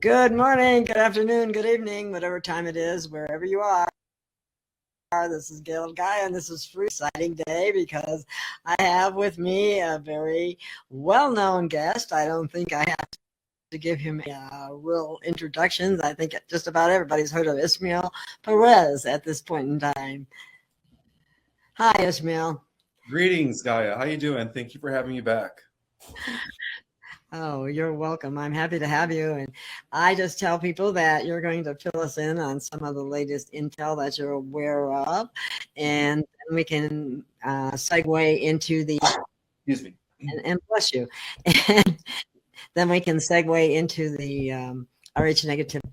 Good morning, good afternoon, good evening, whatever time it is, wherever you are. This is Gail Guy, and this is a exciting day because I have with me a very well-known guest. I don't think I have to give him real introductions. I think just about everybody's heard of Ismael Perez at this point in time. Hi, Ismael. Greetings, Gaia. How you doing? Thank you for having me back. Oh, you're welcome. I'm happy to have you. And I just tell people that you're going to fill us in on some of the latest intel that you're aware of. And then we can segue into the, Excuse me. and bless you. And then we can segue into the Rh negative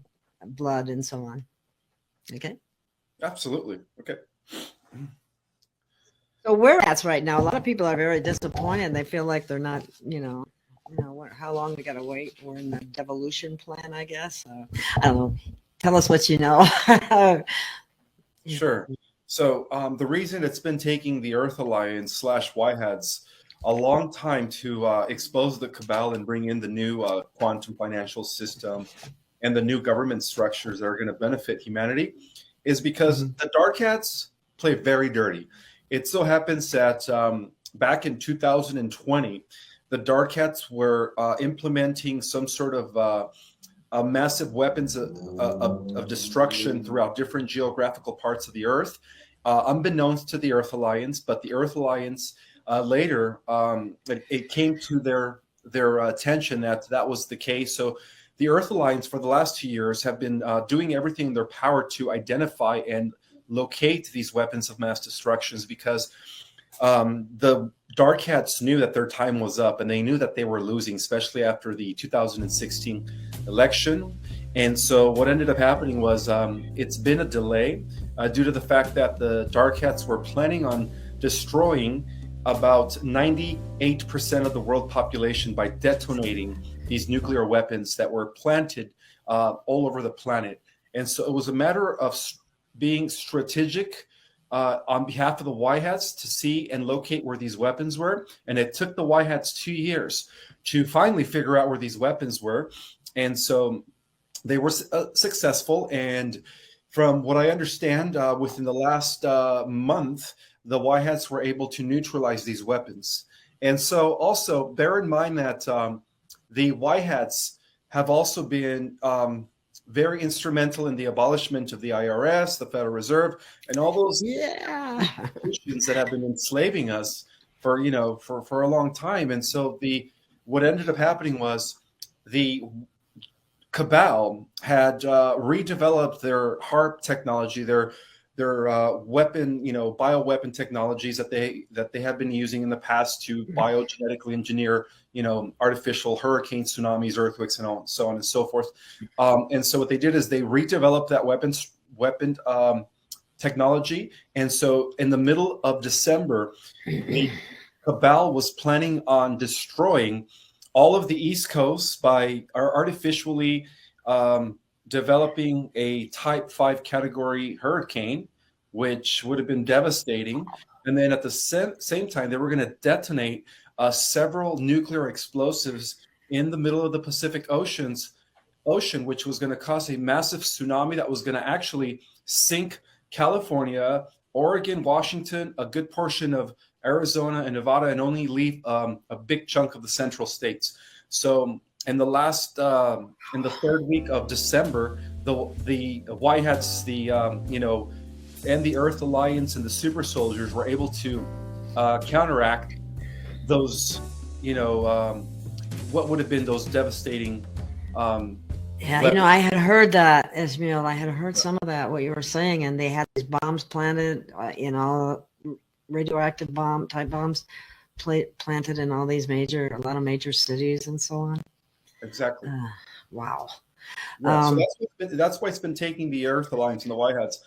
blood and so on. Okay. Absolutely. Okay. So where that's right now, a lot of people are very disappointed. They feel like they're not, how long we got to wait. We're in the devolution plan, I guess. I don't know. Tell us what you know. Sure. So the reason it's been taking the Earth Alliance / YHADs a long time to expose the cabal and bring in the new quantum financial system and the new government structures that are going to benefit humanity is because the dark hats play very dirty. It so happens that back in 2020, the dark hats were implementing some sort of massive weapons of destruction throughout different geographical parts of the Earth, unbeknownst to the Earth Alliance. But the Earth Alliance later, it came to their attention that that was the case. So the Earth Alliance for the last 2 years have been doing everything in their power to identify and locate these weapons of mass destructions because the dark hats knew that their time was up and they knew that they were losing, especially after the 2016 election. And so what ended up happening was it's been a delay due to the fact that the dark hats were planning on destroying about 98% of the world population by detonating these nuclear weapons that were planted all over the planet. And so it was a matter of being strategic on behalf of the YHATs to see and locate where these weapons were. And it took the YHATs 2 years to finally figure out where these weapons were. And so they were successful. And from what I understand, within the last month, the YHATs were able to neutralize these weapons. And so also bear in mind that the YHATs have also been very instrumental in the abolishment of the IRS, the Federal Reserve, and all those institutions that have been enslaving us for a long time. And so what ended up happening was the cabal had redeveloped their HARP technology, their weapon, bioweapon technologies that they have been using in the past to biogenetically engineer, artificial hurricanes, tsunamis, earthquakes, and so on and so forth. And so what they did is they redeveloped that weapon technology. And so in the middle of December, the cabal was planning on destroying all of the East Coast by artificially developing a Type 5 category hurricane, which would have been devastating. And then at the same time, they were going to detonate several nuclear explosives in the middle of the Pacific Ocean, which was going to cause a massive tsunami that was going to actually sink California, Oregon, Washington, a good portion of Arizona and Nevada, and only leave a big chunk of the central states. So in the third week of December, the YHATs, and the Earth Alliance and the super soldiers were able to counteract those, what would have been those devastating. I had heard that, Ismael. I had heard some of that, what you were saying, and they had these bombs planted, radioactive type bombs planted in all these a lot of major cities and so on. Exactly. Wow. Yeah, so that's why it's been taking the Earth Alliance and the YHATs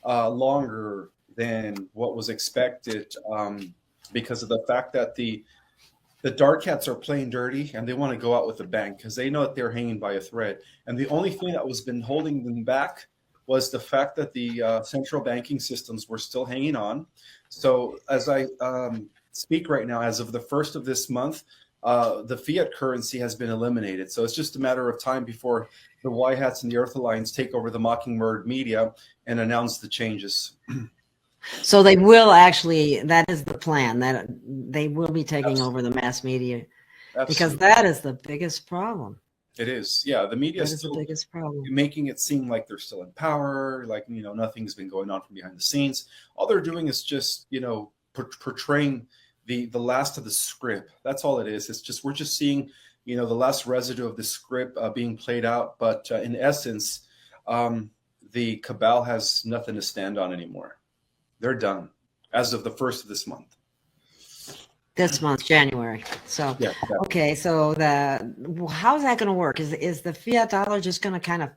longer than what was expected, because of the fact that the dark hats are playing dirty and they want to go out with a bang because they know that they're hanging by a thread. And the only thing that was been holding them back was the fact that the central banking systems were still hanging on. So as I speak right now, as of the 1st of this month, the fiat currency has been eliminated. So it's just a matter of time before the White Hats and the Earth Alliance take over the Mockingbird media and announce the changes. So they will actually, that is the plan, that they will be taking Absolutely. over the mass media, because Absolutely. that is the biggest problem. It is. Yeah, the media That is is the still biggest problem. making it seem like they're still in power, like, nothing's been going on from behind the scenes. All they're doing is just, portraying the last of the script. That's all it is. It's just, we're just seeing, the last residue of the script being played out. But in essence, the cabal has nothing to stand on anymore. They're done as of the first of this month. This month, January. So, Yeah. okay. So how's that going to work? Is the fiat dollar just going to kind of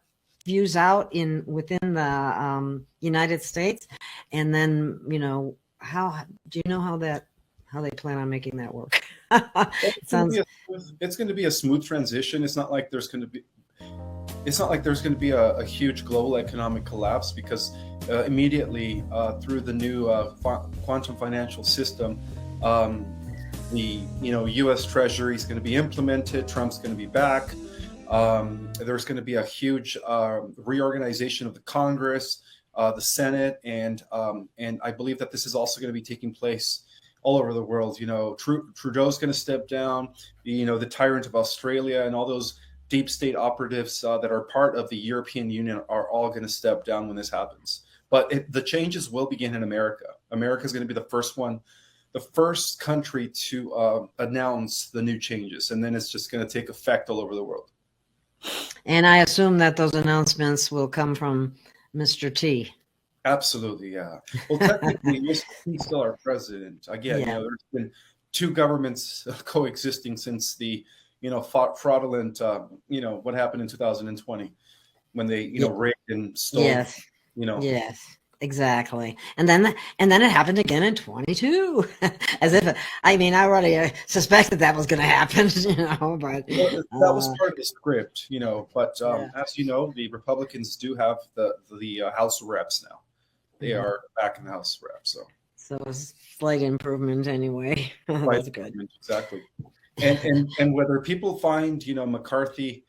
fuse out within the United States, and then how do you know how they plan on making that work? It's going to be a smooth transition. It's not like there's going to be a huge global economic collapse, because immediately through the new quantum financial system, the U.S. Treasury is going to be implemented. Trump's going to be back. There's going to be a huge reorganization of the Congress, the Senate, and I believe that this is also going to be taking place all over the world. Trudeau's going to step down. The tyrant of Australia and all those deep state operatives that are part of the European Union are all going to step down when this happens. But the changes will begin in America. America is going to be the first country to announce the new changes, and then it's just going to take effect all over the world. And I assume that those announcements will come from Mr. T. Absolutely, yeah. Well, technically, Mr. T is still our president. Again, there's been two governments coexisting since the fraudulent, what happened in 2020 when they, rigged and stole. Yes. Yes. Exactly. And then it happened again in 22, as if, I already suspected that was going to happen, but that was part of the script, but as you know, the Republicans do have the House of Reps now. They are back in the House of Reps. So a slight improvement anyway. That's good. Exactly. And whether people find, McCarthy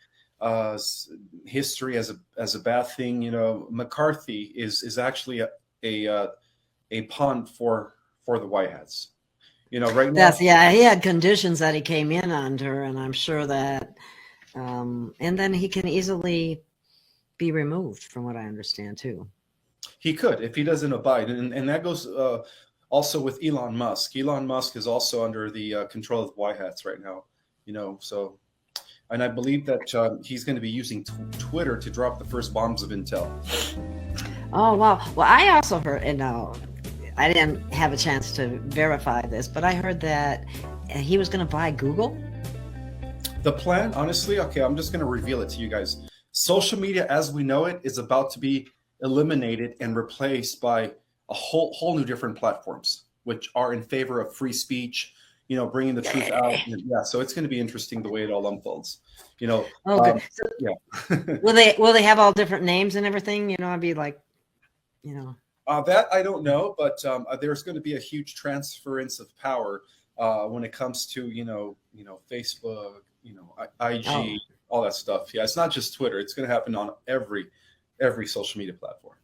history as a bad thing, McCarthy is actually a pawn for the White Hats. Right now. He had conditions that he came in under, and I'm sure that, and then he can easily be removed, from what I understand too. He could, if he doesn't abide, and that goes also with Elon Musk. Elon Musk is also under the control of the White Hats right now. So. And I believe that he's going to be using Twitter to drop the first bombs of intel. Oh, wow. Well, I also heard, and I didn't have a chance to verify this, but I heard that he was going to buy Google. The plan, honestly, okay, I'm just going to reveal it to you guys. Social media as we know it is about to be eliminated and replaced by a whole new different platforms, which are in favor of free speech, bringing the truth out. Yeah, so it's going to be interesting the way it all unfolds. Okay. Will they have all different names and everything? I'd be like, that I don't know, but there's going to be a huge transference of power when it comes to Facebook, IG, all that stuff. Yeah, it's not just Twitter. It's going to happen on every social media platform.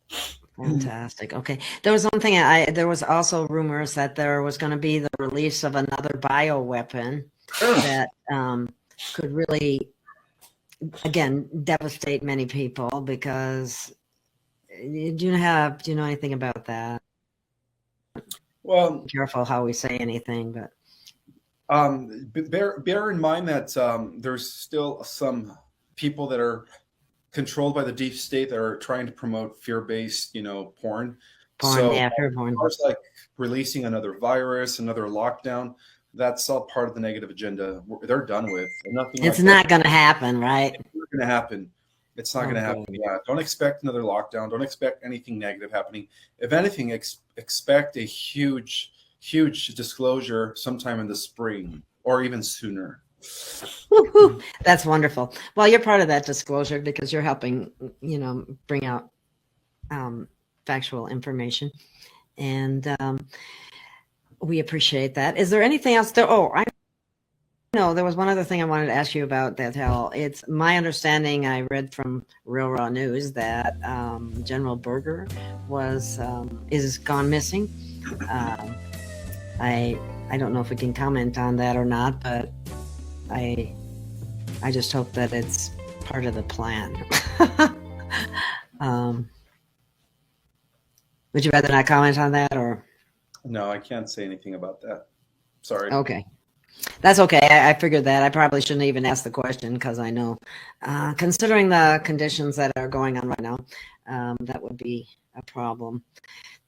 Fantastic. Okay. There was one thing there was also rumors that there was going to be the release of another bioweapon that could really, again, devastate many people, because do you know anything about that? Well, be careful how we say anything, but bear in mind that there's still some people that are controlled by the deep state that are trying to promote fear-based, porn. So porn. It's like releasing another virus, another lockdown. That's all part of the negative agenda. They're done with. Nothing. It's not going to happen, right? It's not going to happen. It's not going to happen. Yeah. Don't expect another lockdown. Don't expect anything negative happening. If anything, expect a huge disclosure sometime in the spring or even sooner. That's wonderful. Well, you're part of that disclosure because you're helping, bring out factual information, and we appreciate that. Is there anything else there? Oh, I know, there was one other thing I wanted to ask you about that. How it's my understanding. I read from Real Raw News that General Berger is gone missing. I don't know if we can comment on that or not, but I just hope that it's part of the plan. Would you rather not comment on that, or? No, I can't say anything about that. Sorry. Okay. That's okay. I figured that. I probably shouldn't even ask the question because I know, considering the conditions that are going on right now, that would be a problem.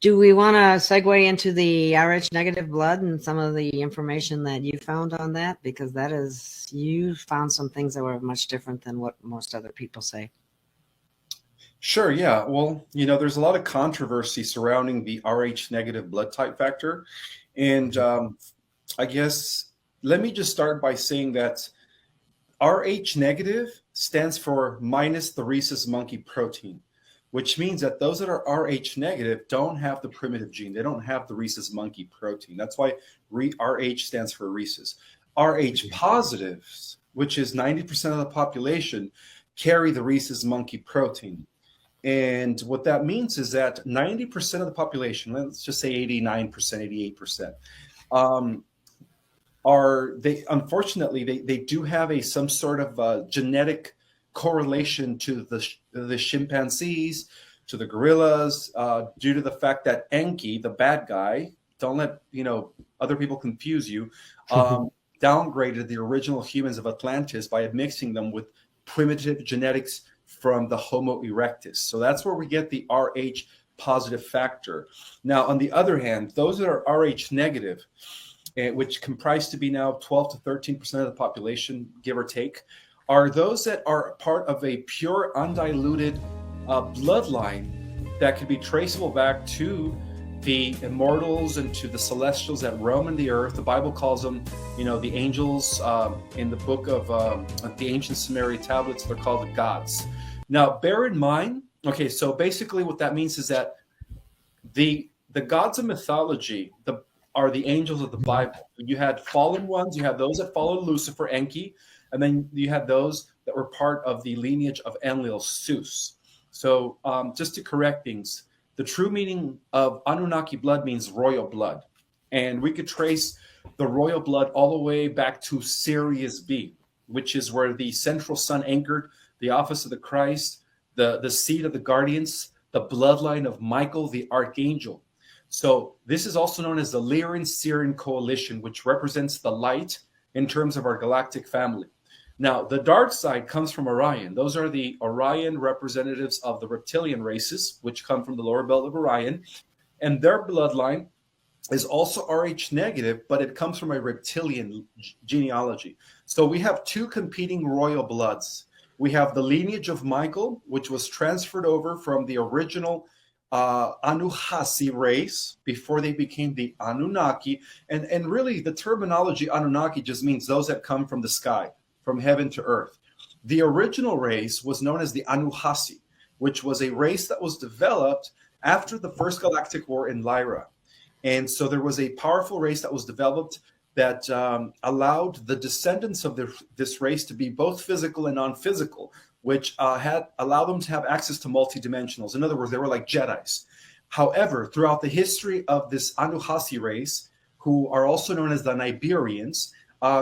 Do we want to segue into the Rh negative blood and some of the information that you found on that? Because you found some things that were much different than what most other people say. Sure, yeah. Well, there's a lot of controversy surrounding the Rh negative blood type factor. And I guess let me just start by saying that Rh negative stands for minus the rhesus monkey protein, which means that those that are Rh negative don't have the primitive gene. They don't have the rhesus monkey protein. That's why Rh stands for rhesus. Rh positives, which is 90% of the population, carry the rhesus monkey protein. And what that means is that 90% of the population, let's just say 89%, 88%, unfortunately they do have some sort of genetic correlation to the chimpanzees, to the gorillas, due to the fact that Enki, the bad guy, don't let other people confuse you, downgraded the original humans of Atlantis by mixing them with primitive genetics from the Homo erectus. So that's where we get the Rh positive factor. Now, on the other hand, those that are Rh negative, which comprise to be now 12 to 13% of the population, give or take, are those that are part of a pure, undiluted bloodline that can be traceable back to the immortals and to the celestials that roam in the earth. The Bible calls them, the angels. In the book of the ancient Sumerian tablets, they're called the gods. Now, bear in mind, okay, so basically what that means is that the gods of mythology are the angels of the Bible. You had fallen ones, you had those that followed Lucifer, Enki, and then you had those that were part of the lineage of Enlil, Zeus. So just to correct things, the true meaning of Anunnaki blood means royal blood. And we could trace the royal blood all the way back to Sirius B, which is where the central sun anchored, the office of the Christ, the seat of the guardians, the bloodline of Michael, the archangel. So this is also known as the Lyran-Syrian coalition, which represents the light in terms of our galactic family. Now, the dark side comes from Orion. Those are the Orion representatives of the reptilian races, which come from the lower belt of Orion. And their bloodline is also Rh negative, but it comes from a reptilian genealogy. So we have two competing royal bloods. We have the lineage of Michael, which was transferred over from the original Anuhasi race before they became the Anunnaki. And really, the terminology Anunnaki just means those that come from the sky, from heaven to earth. The original race was known as the Anuhasi, which was a race that was developed after the First Galactic War in Lyra. And so there was a powerful race that was developed that allowed the descendants of this race to be both physical and non-physical, which had allowed them to have access to multidimensionals. In other words, they were like Jedis. However, throughout the history of this Anuhasi race, who are also known as the Nibirians,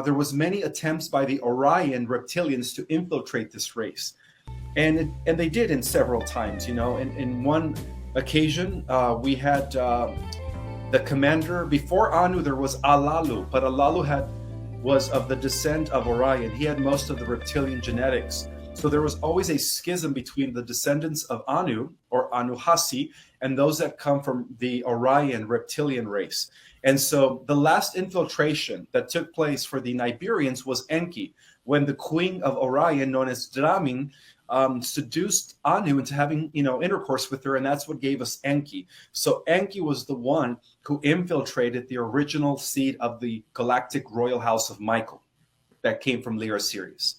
there was many attempts by the Orion reptilians to infiltrate this race. And they did in several times. In one occasion, we had the commander. Before Anu, there was Alalu, but Alalu was of the descent of Orion. He had most of the reptilian genetics. So there was always a schism between the descendants of Anu, or Anuhasi, and those that come from the Orion reptilian race. And so the last infiltration that took place for the Nibirians was Enki, when the queen of Orion, known as Dramin, seduced Anu into having intercourse with her, and that's what gave us Enki. So Enki was the one who infiltrated the original seed of the galactic royal house of Michael that came from Lyra Sirius.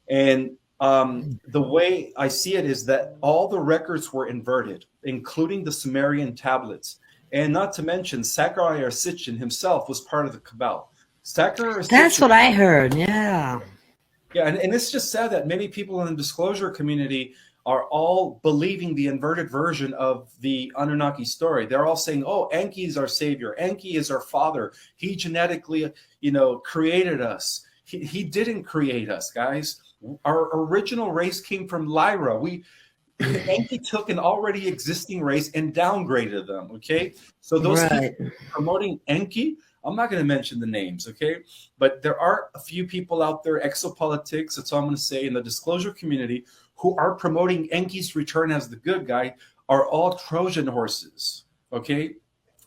And the way I see it is that all the records were inverted, including the Sumerian tablets. And not to mention, Zachariah Sitchin himself was part of the Cabal. Sacker or That's Stitcher. what I heard. Yeah. Yeah, and it's just sad that many people in the disclosure community are all believing the inverted version of the Anunnaki story. They're all saying, "Oh, Enki is our savior. Enki is our father. He genetically, created us. He didn't create us, guys. Our original race came from Lyra. Enki took an already existing race and downgraded them. Okay, so those people Right. promoting Enki, I'm not going to mention the names. Okay, but there are a few people out there, exopolitics. That's all I'm going to say in the disclosure community, who are promoting Enki's return as the good guy, are all Trojan horses. Okay,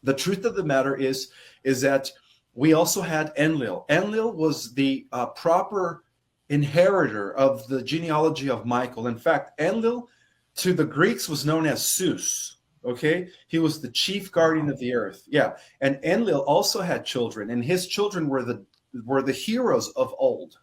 the truth of the matter is that we also had Enlil. Enlil was the proper inheritor of the genealogy of Michael. In fact, Enlil to the Greeks was known as Zeus. Okay, he was the chief guardian of the earth. Yeah, and Enlil also had children, and his children were the heroes of old.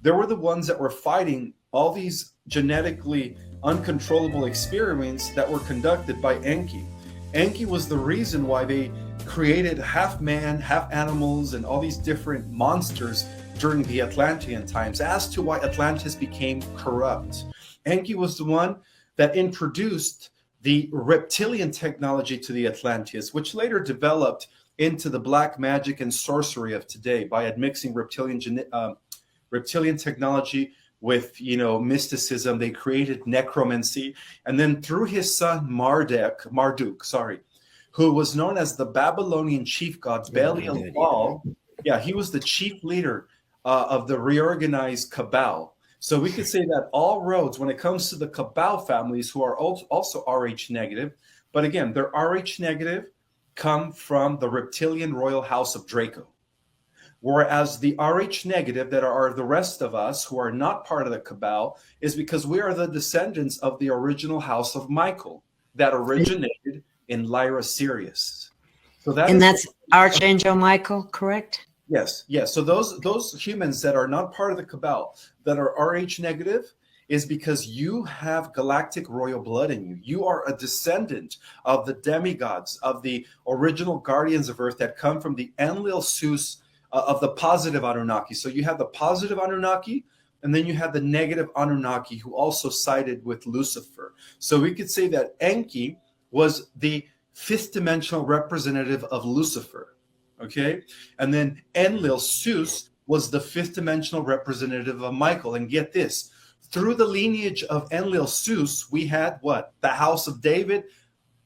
They were the ones that were fighting all these genetically uncontrollable experiments that were conducted by Enki. Enki was the reason why they created half man, half animals, and all these different monsters during the Atlantean times, as to why Atlantis became corrupt. Enki was the one that introduced the reptilian technology to the Atlanteans, which later developed into the black magic and sorcery of today by admixing reptilian technology with mysticism. They created necromancy, and then through his son Marduk, who was known as the Babylonian chief god Belial. Yeah, he was the chief leader of the reorganized Cabal. So we could say that all roads, when it comes to the Cabal families, who are also Rh negative, but again, their Rh negative come from the reptilian royal house of Draco. Whereas the Rh negative that are the rest of us who are not part of the Cabal is because we are the descendants of the original house of Michael that originated in Lyra, Sirius. So that's Archangel Michael, correct? Yes. So those humans that are not part of the Cabal, that are Rh negative, is because you have galactic royal blood in you. You are a descendant of the demigods, of the original guardians of Earth that come from the Enlil Zeus of the positive Anunnaki. So you have the positive Anunnaki, and then you have the negative Anunnaki who also sided with Lucifer. So we could say that Enki was the fifth dimensional representative of Lucifer. Okay, and then Enlil Zeus was the fifth dimensional representative of Michael. And get this, through the lineage of Enlil Zeus, we had what? The house of David,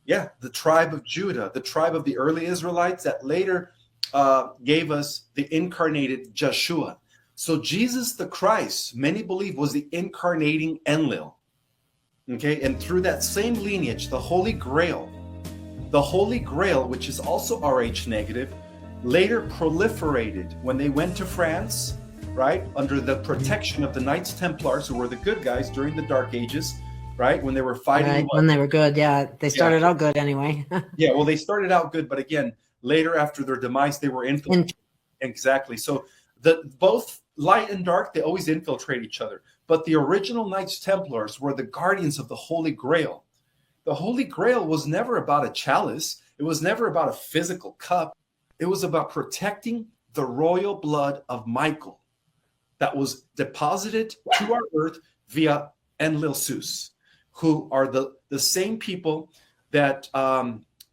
yeah, the tribe of Judah, the tribe of the early Israelites that later gave us the incarnated Joshua. So Jesus the Christ, many believe, was the incarnating Enlil. Okay, and through that same lineage, the Holy Grail, which is also Rh negative, later proliferated when they went to France, right, under the protection of the Knights Templars, who were the good guys during the Dark Ages, right, when they were fighting. Right, when they were good, yeah. They started out good anyway. Yeah, well, they started out good, but again, later after their demise, they were infiltrated. Exactly. So both light and dark, they always infiltrate each other. But the original Knights Templars were the guardians of the Holy Grail. The Holy Grail was never about a chalice. It was never about a physical cup. It was about protecting the royal blood of Michael that was deposited to our earth via Enlil Zeus, who are the same people that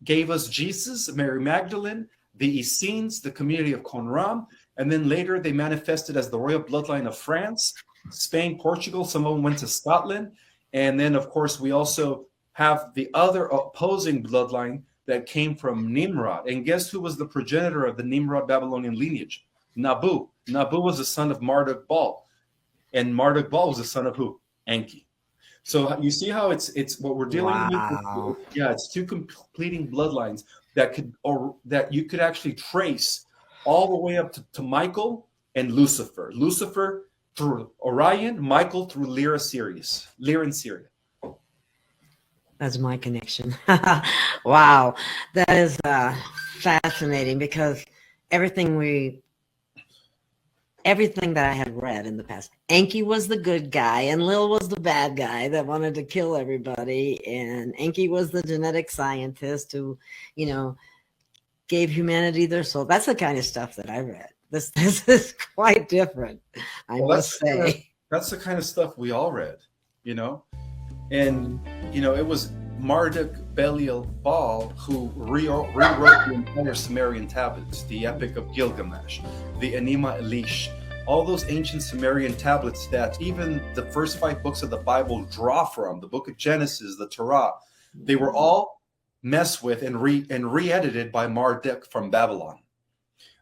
gave us Jesus, Mary Magdalene, the Essenes, the community of Qumran, and then later they manifested as the royal bloodline of France, Spain, Portugal. Some of them went to Scotland. And then, of course, we also have the other opposing bloodline that came from Nimrod. And guess who was the progenitor of the Nimrod Babylonian lineage? Nabu. Nabu was the son of Marduk Baal. And Marduk Baal was the son of who? Enki. So you see how it's what we're dealing with? Yeah, it's two completing bloodlines that you could actually trace all the way up to Michael and Lucifer. Lucifer through Orion, Michael through Lyra and Syria. That's my connection. Wow. That is fascinating, because everything that I had read in the past, Enki was the good guy and Lil was the bad guy that wanted to kill everybody. And Enki was the genetic scientist who, gave humanity their soul. That's the kind of stuff that I read. This is quite different, I must say. That's the kind of stuff we all read, you know? And, you know, it was Marduk Belial Baal who rewrote the entire Sumerian tablets, the Epic of Gilgamesh, the Enuma Elish, all those ancient Sumerian tablets that even the first 5 books of the Bible draw from, the book of Genesis, the Torah, they were all messed with and re-edited by Marduk from Babylon.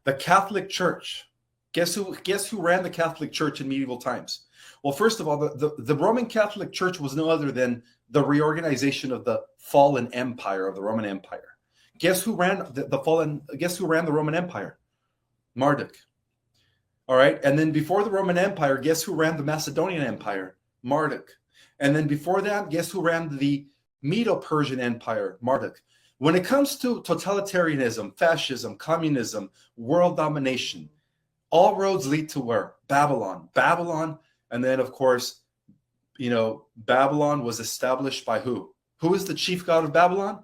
The Catholic Church, guess who ran the Catholic Church in medieval times? Well, first of all, the Roman Catholic Church was no other than the reorganization of the fallen empire of the Roman Empire. Guess who ran Guess who ran the Roman Empire? Marduk. All right, and then before the Roman Empire, guess who ran the Macedonian Empire? Marduk. And then before that, guess who ran the Medo-Persian Empire? Marduk. When it comes to totalitarianism, fascism, communism, world domination, all roads lead to where? Babylon. Babylon. And then, of course, you know, Babylon was established by who? Who is the chief god of Babylon?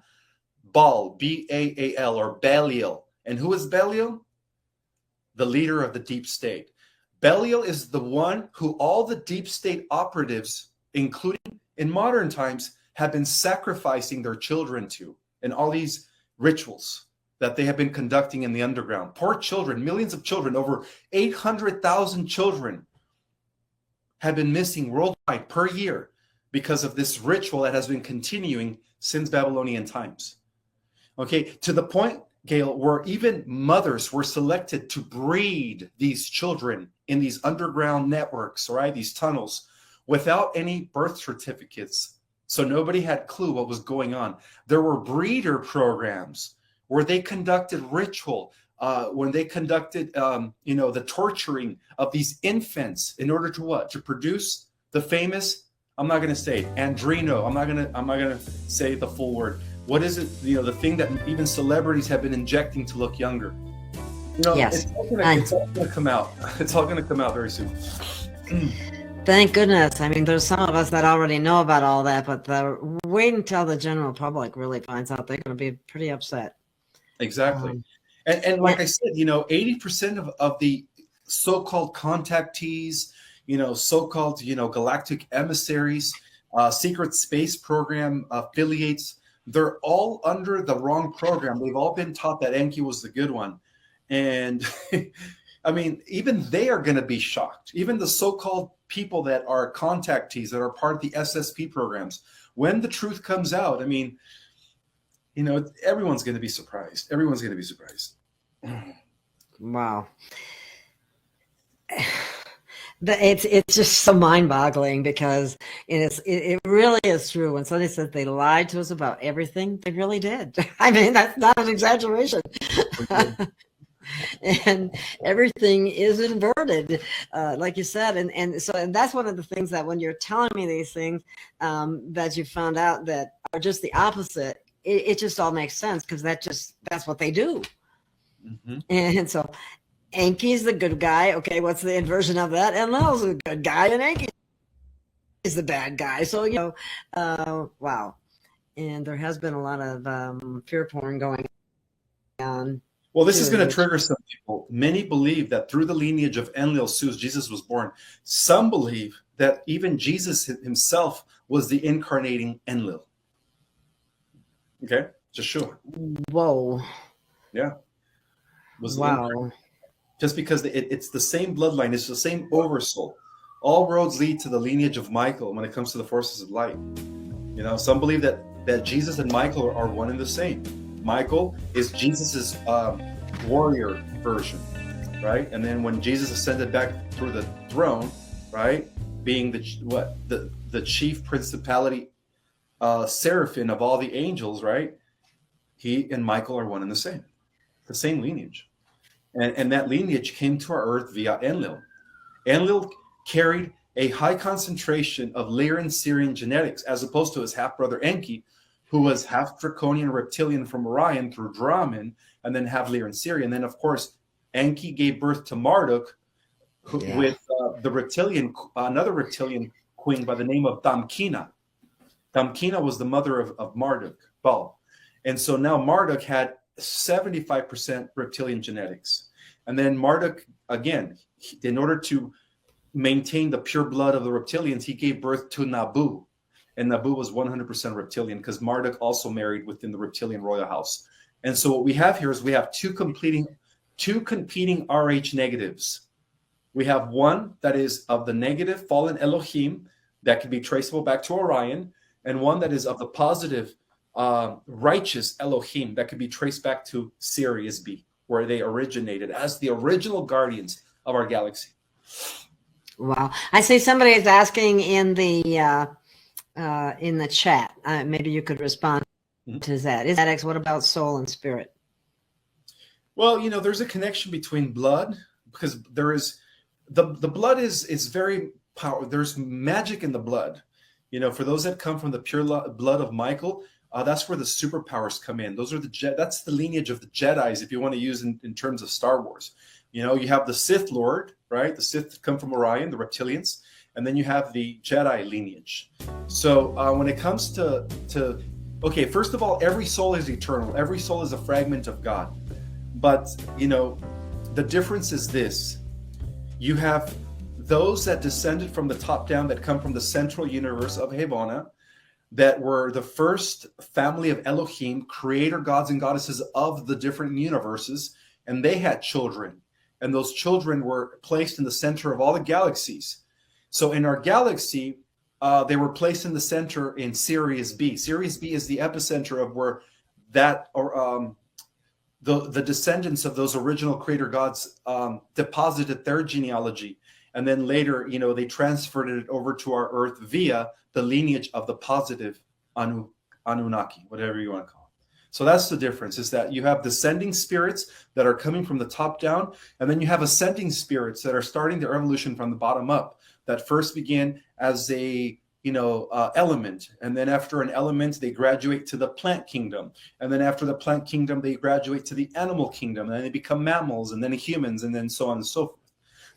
Baal, B-A-A-L, or Belial. And who is Belial? The leader of the deep state. Belial is the one who all the deep state operatives, including in modern times, have been sacrificing their children to, and all these rituals that they have been conducting in the underground. Poor children, millions of children, over 800,000 children have been missing worldwide per year because of this ritual that has been continuing since Babylonian times. Okay, to the point, Gail, where even mothers were selected to breed these children in these underground networks, right, these tunnels, without any birth certificates. So nobody had clue what was going on. There were breeder programs where they conducted ritual, when they conducted, the torturing of these infants in order to what? To produce the famous, I'm not going to say it, andrino. I'm not going to say the full word. What is it? You know, the thing that even celebrities have been injecting to look younger. You know, yes. It's all going to come out. It's all going to come out very soon. Thank goodness. I mean, there's some of us that already know about all that, but wait until the general public really finds out, they're going to be pretty upset. Exactly. And like I said, you know, 80% of the so-called contactees, you know, so-called, you know, galactic emissaries, secret space program affiliates, they're all under the wrong program. They've all been taught that Enki was the good one. And I mean, even they are going to be shocked. Even the so-called people that are contactees, that are part of the SSP programs, when the truth comes out, I mean, you know, everyone's going to be surprised. Everyone's going to be surprised. Wow. It's just so mind-boggling because it really is true. When somebody says they lied to us about everything, they really did. I mean, that's not an exaggeration. And everything is inverted, like you said, and that's one of the things that when you're telling me these things that you found out that are just the opposite, it just all makes sense because that's what they do. Mm-hmm. And so Enki's the good guy. Okay, what's the inversion of that? Enlil's the good guy, and Enki is the bad guy. So, you know, wow. And there has been a lot of fear porn going on. Well, this is going to trigger some people. Many believe that through the lineage of Enlil, Jesus was born. Some believe that even Jesus himself was the incarnating Enlil. Okay, just sure. Whoa. Yeah. Wow. Just because it's the same bloodline, it's the same oversoul. All roads lead to the lineage of Michael when it comes to the forces of light. You know, some believe that Jesus and Michael are one and the same. Michael is Jesus's warrior version, right? And then when Jesus ascended back through the throne, right, being the chief principality, seraphim of all the angels, right? He and Michael are one and the same lineage, and that lineage came to our earth via Enlil. Enlil carried a high concentration of Lyran Syrian genetics, as opposed to his half brother Enki, who was half draconian reptilian from Orion through Brahmin, and then half Lyran Syrian. And then, of course, Enki gave birth to Marduk, with another reptilian queen by the name of Damkina. Damkina was the mother of Marduk, Baal. And so now Marduk had 75% reptilian genetics. And then Marduk again, in order to maintain the pure blood of the reptilians, he gave birth to Nabu. And Nabu was 100% reptilian because Marduk also married within the reptilian royal house. And so what we have here is we have two competing RH negatives. We have one that is of the negative fallen Elohim that can be traceable back to Orion, and one that is of the positive righteous Elohim that could be traced back to Sirius B, where they originated as the original guardians of our galaxy. Wow. I see somebody is asking in the chat. Maybe you could respond to that. Is that X? What about soul and spirit? Well, there's a connection between blood, because there is the blood is very powerful. There's magic in the blood. For those that come from the pure blood of Michael, that's where the superpowers come in. Those are that's the lineage of the Jedis, if you want to use in terms of Star Wars. You have the Sith Lord, right? The Sith come from Orion, the reptilians, and then you have the Jedi lineage. So when it comes to okay, first of all, every soul is eternal. Every soul is a fragment of God. But, the difference is this. You have those that descended from the top down, that come from the central universe of Hevana, that were the first family of Elohim, creator gods and goddesses of the different universes, and they had children. And those children were placed in the center of all the galaxies. So in our galaxy, they were placed in the center in Sirius B. Sirius B is the epicenter of where the descendants of those original creator gods deposited their genealogy. And then later, they transferred it over to our Earth via the lineage of the positive Anunnaki, whatever you want to call it. So that's the difference, is that you have descending spirits that are coming from the top down, and then you have ascending spirits that are starting their evolution from the bottom up, that first begin as a element, and then after an element they graduate to the plant kingdom, and then after the plant kingdom they graduate to the animal kingdom, and then they become mammals, and then humans, and then so on and so forth.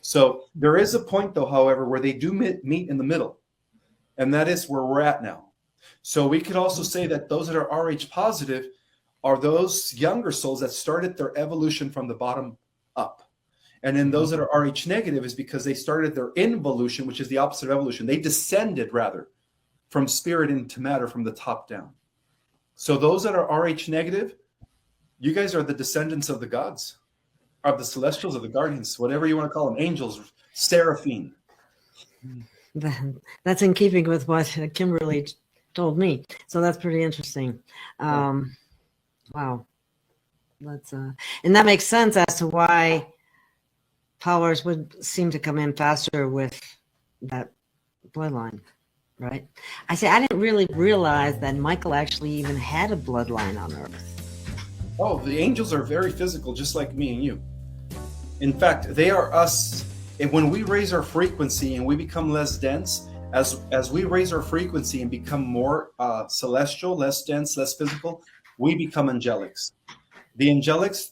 So there is a point, though, however, where they do meet in the middle, and that is where we're at now. So we could also say that those that are RH positive are those younger souls that started their evolution from the bottom up. And then those that are RH negative is because they started their involution, which is the opposite of evolution. They descended, rather, from spirit into matter from the top down. So those that are RH negative, you guys are the descendants of the gods, of the celestials, of the guardians, whatever you want to call them, angels, seraphim. That's in keeping with what Kimberly told me. So that's pretty interesting. Wow. That's and that makes sense as to why powers would seem to come in faster with that bloodline, right? I didn't really realize that Michael actually even had a bloodline on Earth. Oh, the angels are very physical, just like me and you. In fact, they are us. And when we raise our frequency and we become less dense, as we raise our frequency and become more celestial, less dense, less physical, we become angelics. The angelics,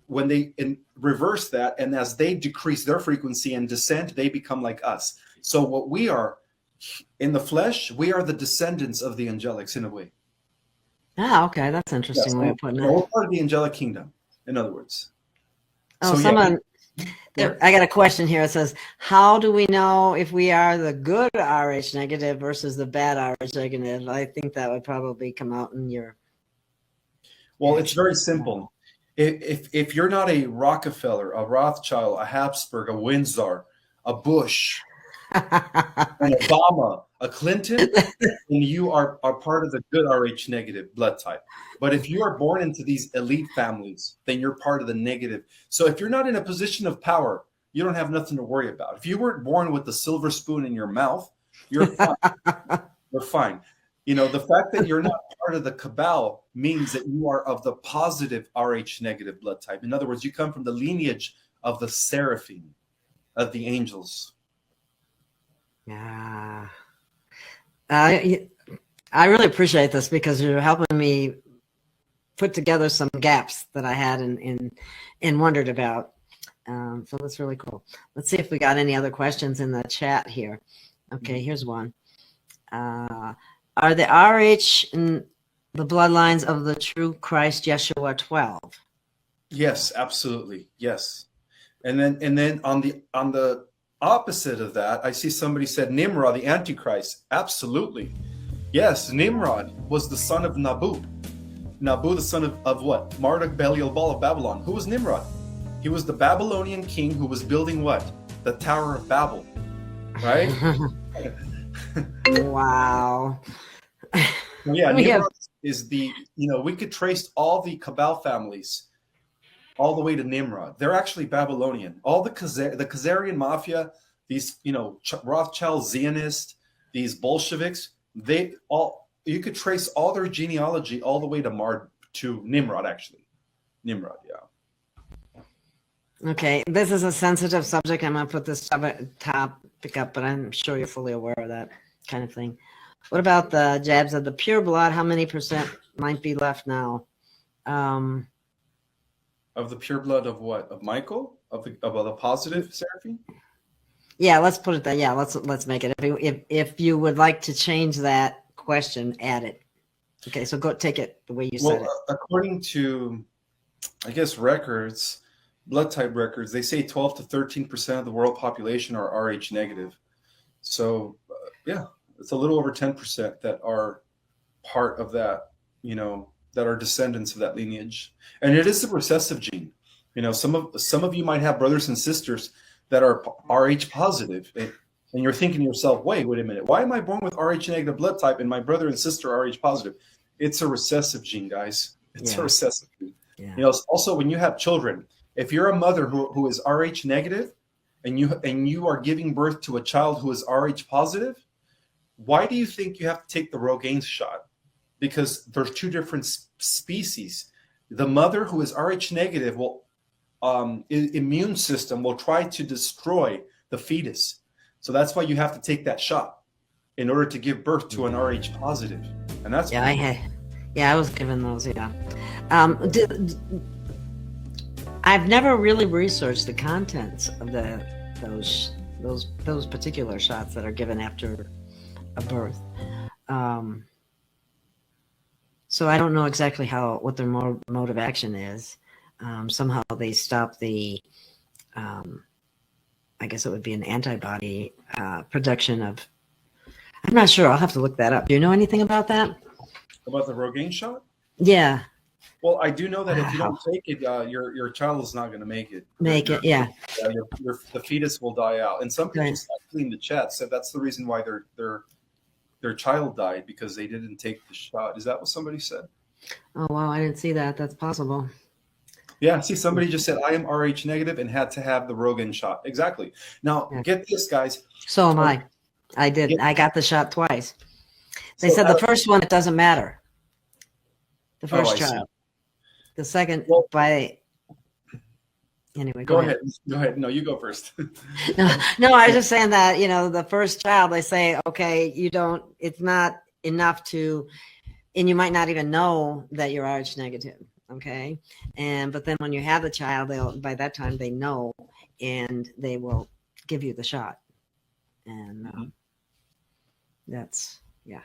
when they reverse that, and as they decrease their frequency and descend, they become like us. So what we are in the flesh, we are the descendants of the angelics in a way. Ah, okay, that's an interesting way of putting it. We're part of the angelic kingdom, in other words. Oh, I got a question here. It says, how do we know if we are the good RH negative versus the bad RH negative? I think that would probably come out in your... Well, it's very simple. If you're not a Rockefeller, a Rothschild, a Habsburg, a Windsor, a Bush, an Obama, a Clinton, then you are part of the good RH negative blood type. But if you are born into these elite families, then you're part of the negative. So if you're not in a position of power, you don't have nothing to worry about. If you weren't born with the silver spoon in your mouth, you're fine. You're fine. The fact that you're not part of the cabal means that you are of the positive RH negative blood type. In other words, you come from the lineage of the seraphim, of the angels. Yeah. I really appreciate this because you're helping me put together some gaps that I had and wondered about. So that's really cool. Let's see if we got any other questions in the chat here. Okay, here's one. Are the RH in the bloodlines of the true Christ Yeshua 12? Yes, absolutely. Yes. And then on the opposite of that, I see somebody said Nimrod, the Antichrist. Absolutely. Yes, Nimrod was the son of Nabu. Nabu, the son of what? Marduk Belial-Bal of Babylon. Who was Nimrod? He was the Babylonian king who was building what? The Tower of Babel. Right? Wow. Yeah, Nimrod is the, we could trace all the Cabal families all the way to Nimrod. They're actually Babylonian. All the Khazarian mafia, these, Rothschild Zionists, these Bolsheviks, you could trace all their genealogy all the way to Nimrod, actually. Nimrod, yeah. Okay, this is a sensitive subject. I'm going to put this topic up, but I'm sure you're fully aware of that kind of thing. What about the jabs of the pure blood? How many percent might be left now? Of the pure blood of what? Of Michael? Of the positive Seraphim? Yeah, let's put it that. Yeah, let's make it. If you would like to change that question, add it. Okay, so go take it the way you said it. According to, I guess, records, blood type records, they say 12 to 13% of the world population are Rh negative. So, yeah, it's a little over 10% that are part of that, that are descendants of that lineage. And it is a recessive gene. Some of you might have brothers and sisters that are Rh positive, and you're thinking to yourself, wait a minute, why am I born with Rh negative blood type and my brother and sister are Rh positive? It's a recessive gene, guys. It's a recessive gene. Yeah. Also, when you have children, if you're a mother who is Rh negative and you are giving birth to a child who is Rh positive, why do you think you have to take the Rogaine shot? Because there's two different species. The mother who is Rh negative immune system will try to destroy the fetus. So that's why you have to take that shot in order to give birth to an Rh positive. And that's I was given those. Yeah, I've never really researched the contents of those particular shots that are given after a birth. So I don't know exactly what their mode of action is. Somehow they stop the, I guess it would be an antibody production of. I'm not sure. I'll have to look that up. Do you know anything about that? About the Rogaine shot? Yeah. Well, I do know that if you don't take it, your child is not going to make it. Yeah. The fetus will die out. And some people actually in the chat said that's the reason why their child died, because they didn't take the shot. Is that what somebody said? Oh, wow. I didn't see that. That's possible. Yeah. See, somebody just said, I am Rh negative and had to have the Rogaine shot. Exactly. Now, get this, guys. So am I. I did. I got the shot twice. They said the first one, it doesn't matter. The first child. The second, anyway, go ahead. Go ahead. No, you go first. No, I was just saying that, the first child, they say, okay, it's not enough to, and you might not even know that you're Rh negative. Okay. But then when you have the child, by that time they know, and they will give you the shot. And that's, yeah.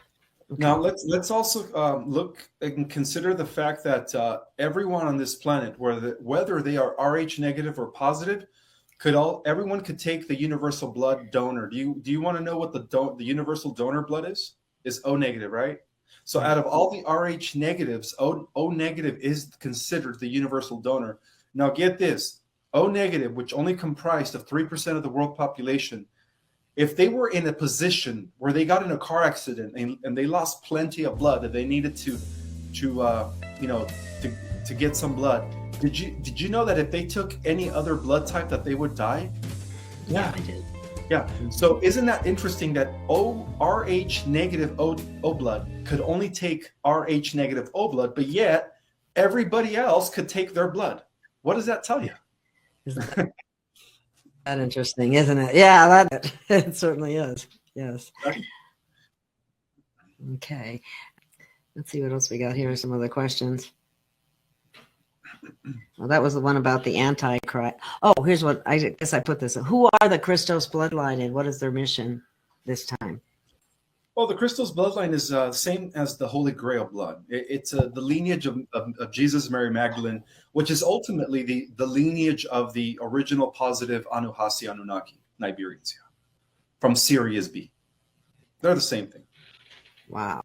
Okay. Now let's also look and consider the fact that everyone on this planet, whether they are Rh negative or positive, everyone could take the universal blood donor. Do you want to know what the universal donor blood is? Is O negative, right? So out of all the Rh negatives, O negative is considered the universal donor. Now get this, O negative, which only comprised of 3% of the world population, if they were in a position where they got in a car accident and they lost plenty of blood that they needed to get some blood, did you know that if they took any other blood type that they would die? Yeah, I did. Yeah. So isn't that interesting that Rh negative O blood could only take Rh negative O blood, but yet everybody else could take their blood? What does that tell you? That interesting, isn't it? Yeah, that it certainly is. Yes. Okay. Let's see what else we got here. Some other questions. Well, that was the one about the Antichrist. Oh, here's what I guess I put this. Who are the Christos bloodline and what is their mission this time? Well, the crystal's bloodline is same as the Holy Grail blood. It's the lineage of Jesus, Mary Magdalene, which is ultimately the lineage of the original positive Anuhasi Anunnaki, Nibirians, yeah, from Sirius B. They're the same thing. Wow.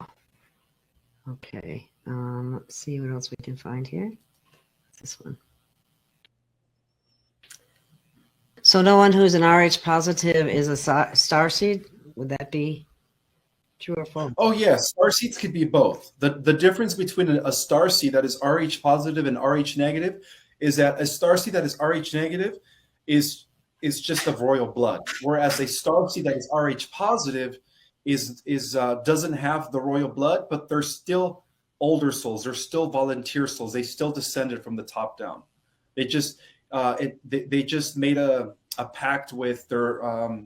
Okay. Let's see what else we can find here. This one. So no one who's an Rh positive is a star seed? Would that be true or false? Oh, yes. Star seeds could be both. The difference between a star seed that is Rh positive and Rh negative is that a star seed that is Rh negative is just of royal blood, whereas a star seed that is Rh positive is doesn't have the royal blood, but they're still older souls. They're still volunteer souls. They still descended from the top down. They just they just made a pact with their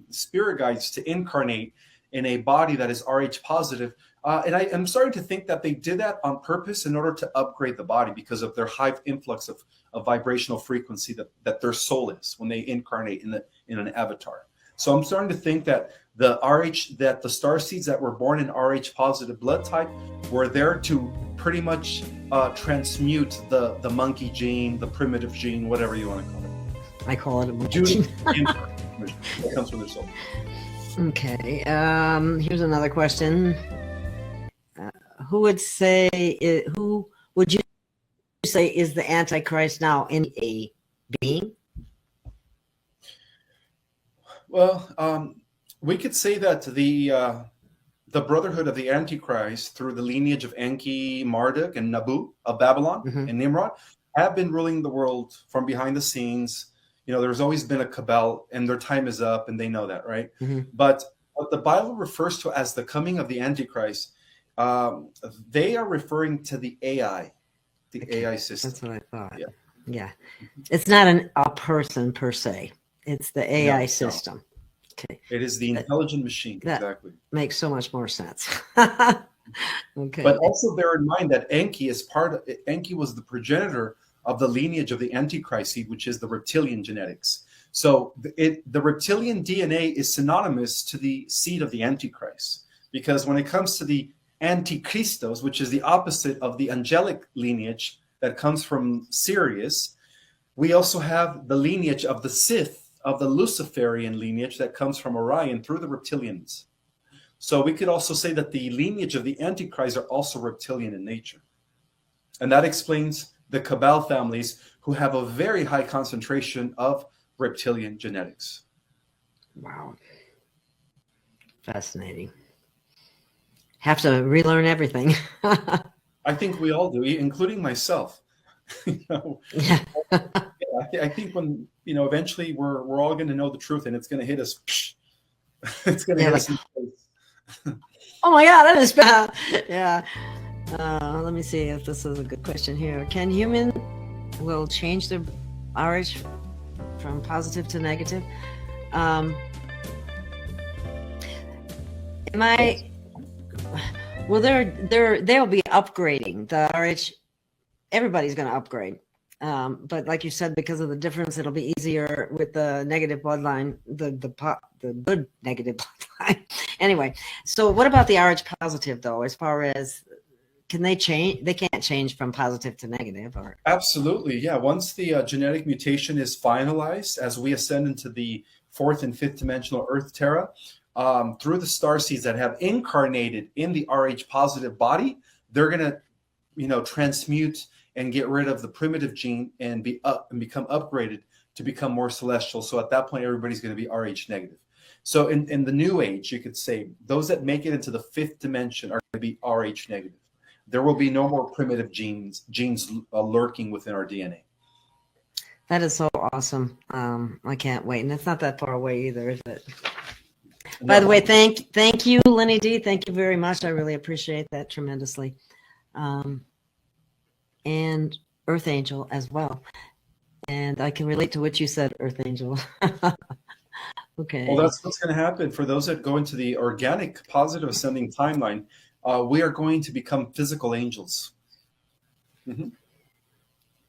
spirit guides to incarnate in a body that is Rh positive. And I'm starting to think that they did that on purpose in order to upgrade the body because of their high influx of vibrational frequency that their soul is when they incarnate in an avatar. So I'm starting to think that the star seeds that were born in Rh positive blood type were there to pretty much transmute the monkey gene, the primitive gene, whatever you want to call it. I call it a monkey gene. It comes from their soul. Okay. Here's another question. Who would you say is the Antichrist now in a being? Well, we could say that the brotherhood of the Antichrist through the lineage of Enki, Marduk, and Nabu of Babylon and Nimrod have been ruling the world from behind the scenes. You know, there's always been a cabal, and their time is up, and they know that, right? But what the Bible refers to as the coming of the Antichrist, they are referring to the AI, AI system. That's what I thought. Yeah. It's not a person per se. It's the AI system. Okay. It is the intelligent machine. That exactly. Makes so much more sense. Okay. But also bear in mind that Enki was the progenitor of the lineage of the Antichrist seed, which is the reptilian genetics. So the reptilian DNA is synonymous to the seed of the Antichrist, because when it comes to the Antichristos, which is the opposite of the angelic lineage that comes from Sirius, we also have the lineage of the Sith, of the Luciferian lineage that comes from Orion through the reptilians. So we could also say that the lineage of the Antichrist are also reptilian in nature. And that explains the Cabal families who have a very high concentration of reptilian genetics. Wow. Fascinating. Have to relearn everything. I think we all do, including myself. Yeah. I think when, eventually we're all going to know the truth, and it's going to hit us. It's going to hit us in the face. Oh my God, that is bad. Yeah. Let me see if this is a good question here. Can human will change their RH from positive to negative? Well, they'll be upgrading the RH. Everybody's going to upgrade. But like you said, because of the difference, it'll be easier with the negative bloodline, the good negative bloodline. Anyway, so what about the RH positive though? As far as can they change? They can't change from positive to negative, or absolutely, yeah. Once the genetic mutation is finalized, as we ascend into the fourth and fifth dimensional Earth Terra, through the star seeds that have incarnated in the RH positive body, they're gonna, transmute and get rid of the primitive gene and become upgraded to become more celestial. So at that point, everybody's going to be Rh negative. So in the new age, you could say those that make it into the fifth dimension are going to be Rh negative. There will be no more primitive genes lurking within our DNA. That is so awesome. I can't wait. And it's not that far away either, is it? No. By the way, thank you, Lenny D. Thank you very much. I really appreciate that tremendously. And Earth Angel as well. And I can relate to what you said, Earth Angel. Okay. Well, that's what's going to happen for those that go into the organic positive ascending timeline. We are going to become physical angels. Mm-hmm.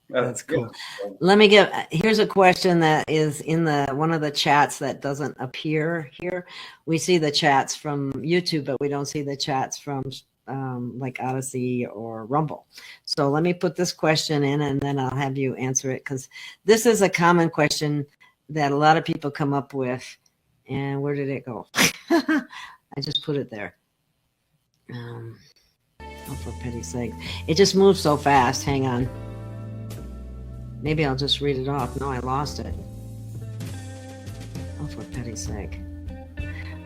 That's cool. Yeah. Let me here's a question that is in one of the chats that doesn't appear here. We see the chats from YouTube, but we don't see the chats from like Odyssey or Rumble. So let me put this question in and then I'll have you answer it, because this is a common question that a lot of people come up with. And where did it go? I just put it there. Oh, for pity's sake. It just moves so fast. Hang on. Maybe I'll just read it off. No, I lost it. Oh, for pity's sake.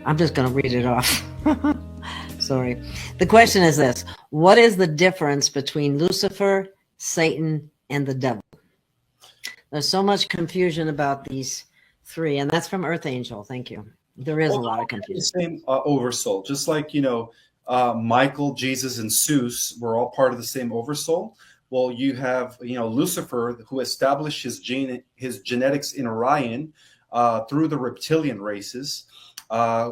I'm just going to read it off. Sorry. The question is this. What is the difference between Lucifer, Satan, and the devil? There's so much confusion about these three, and that's from Earth Angel. Thank you. There is a lot of confusion. The same oversoul. Just like, Michael, Jesus, and Zeus were all part of the same oversoul. Well, you have, Lucifer, who established his genetics in Orion through the reptilian races,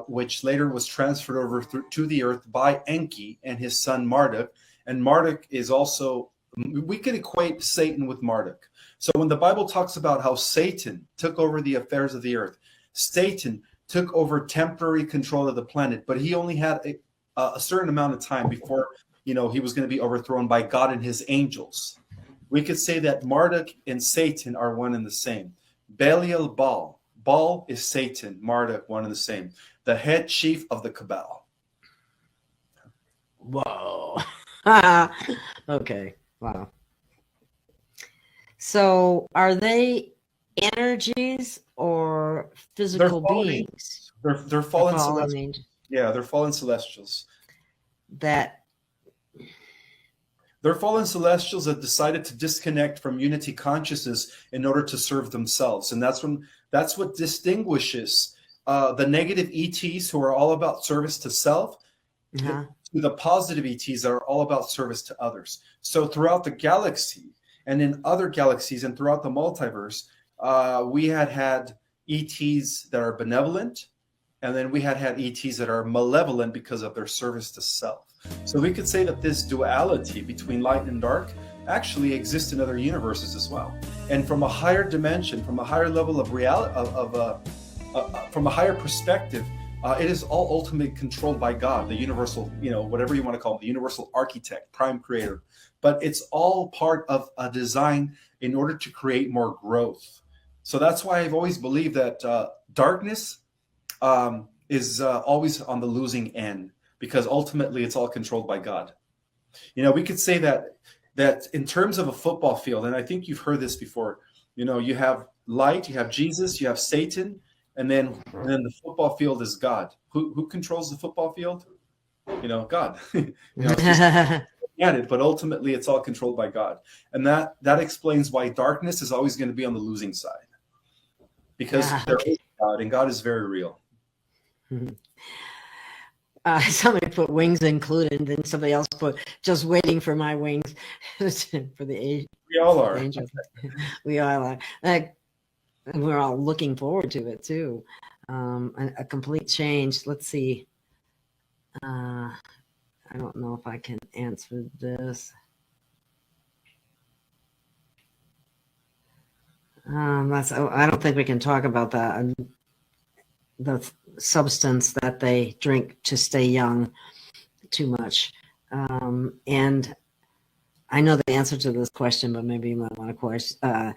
which later was transferred over to the earth by Enki and his son Marduk. And Marduk is also, we could equate Satan with Marduk. So when the Bible talks about how Satan took over the affairs of the earth, Satan took over temporary control of the planet, but he only had a certain amount of time before he was going to be overthrown by God and his angels. We could say that Marduk and Satan are one and the same. Belial, Baal. Baal is Satan, Marduk, one and the same. The head chief of the cabal. Whoa. Okay. Wow. So are they energies or physical beings? They're fallen celestials. Yeah, they're fallen celestials. They're fallen celestials that decided to disconnect from unity consciousness in order to serve themselves. And that's what distinguishes the negative ETs, who are all about service to self, to the positive ETs that are all about service to others. So throughout the galaxy and in other galaxies and throughout the multiverse, we had ETs that are benevolent, and then we had ETs that are malevolent because of their service to self. So we could say that this duality between light and dark actually exists in other universes as well. And from a higher dimension, from a higher level of reality, from a higher perspective, it is all ultimately controlled by God, the universal, whatever you want to call it, the universal architect, prime creator. But it's all part of a design in order to create more growth. So that's why I've always believed that darkness is always on the losing end, because ultimately it's all controlled by God. We could say that in terms of a football field, and I think you've heard this before, you have light, you have Jesus, you have Satan, and then the football field is God. Who controls the football field? God. But ultimately it's all controlled by God. And that explains why darkness is always going to be on the losing side. Because there is God, and God is very real. Somebody put wings included, and then somebody else put just waiting for my wings for the we all are. Angels. We all are. And we're all looking forward to it too. A complete change. Let's see. I don't know if I can answer this. I don't think we can talk about that. The substance that they drink to stay young too much. And I know the answer to this question, but maybe you might want to question.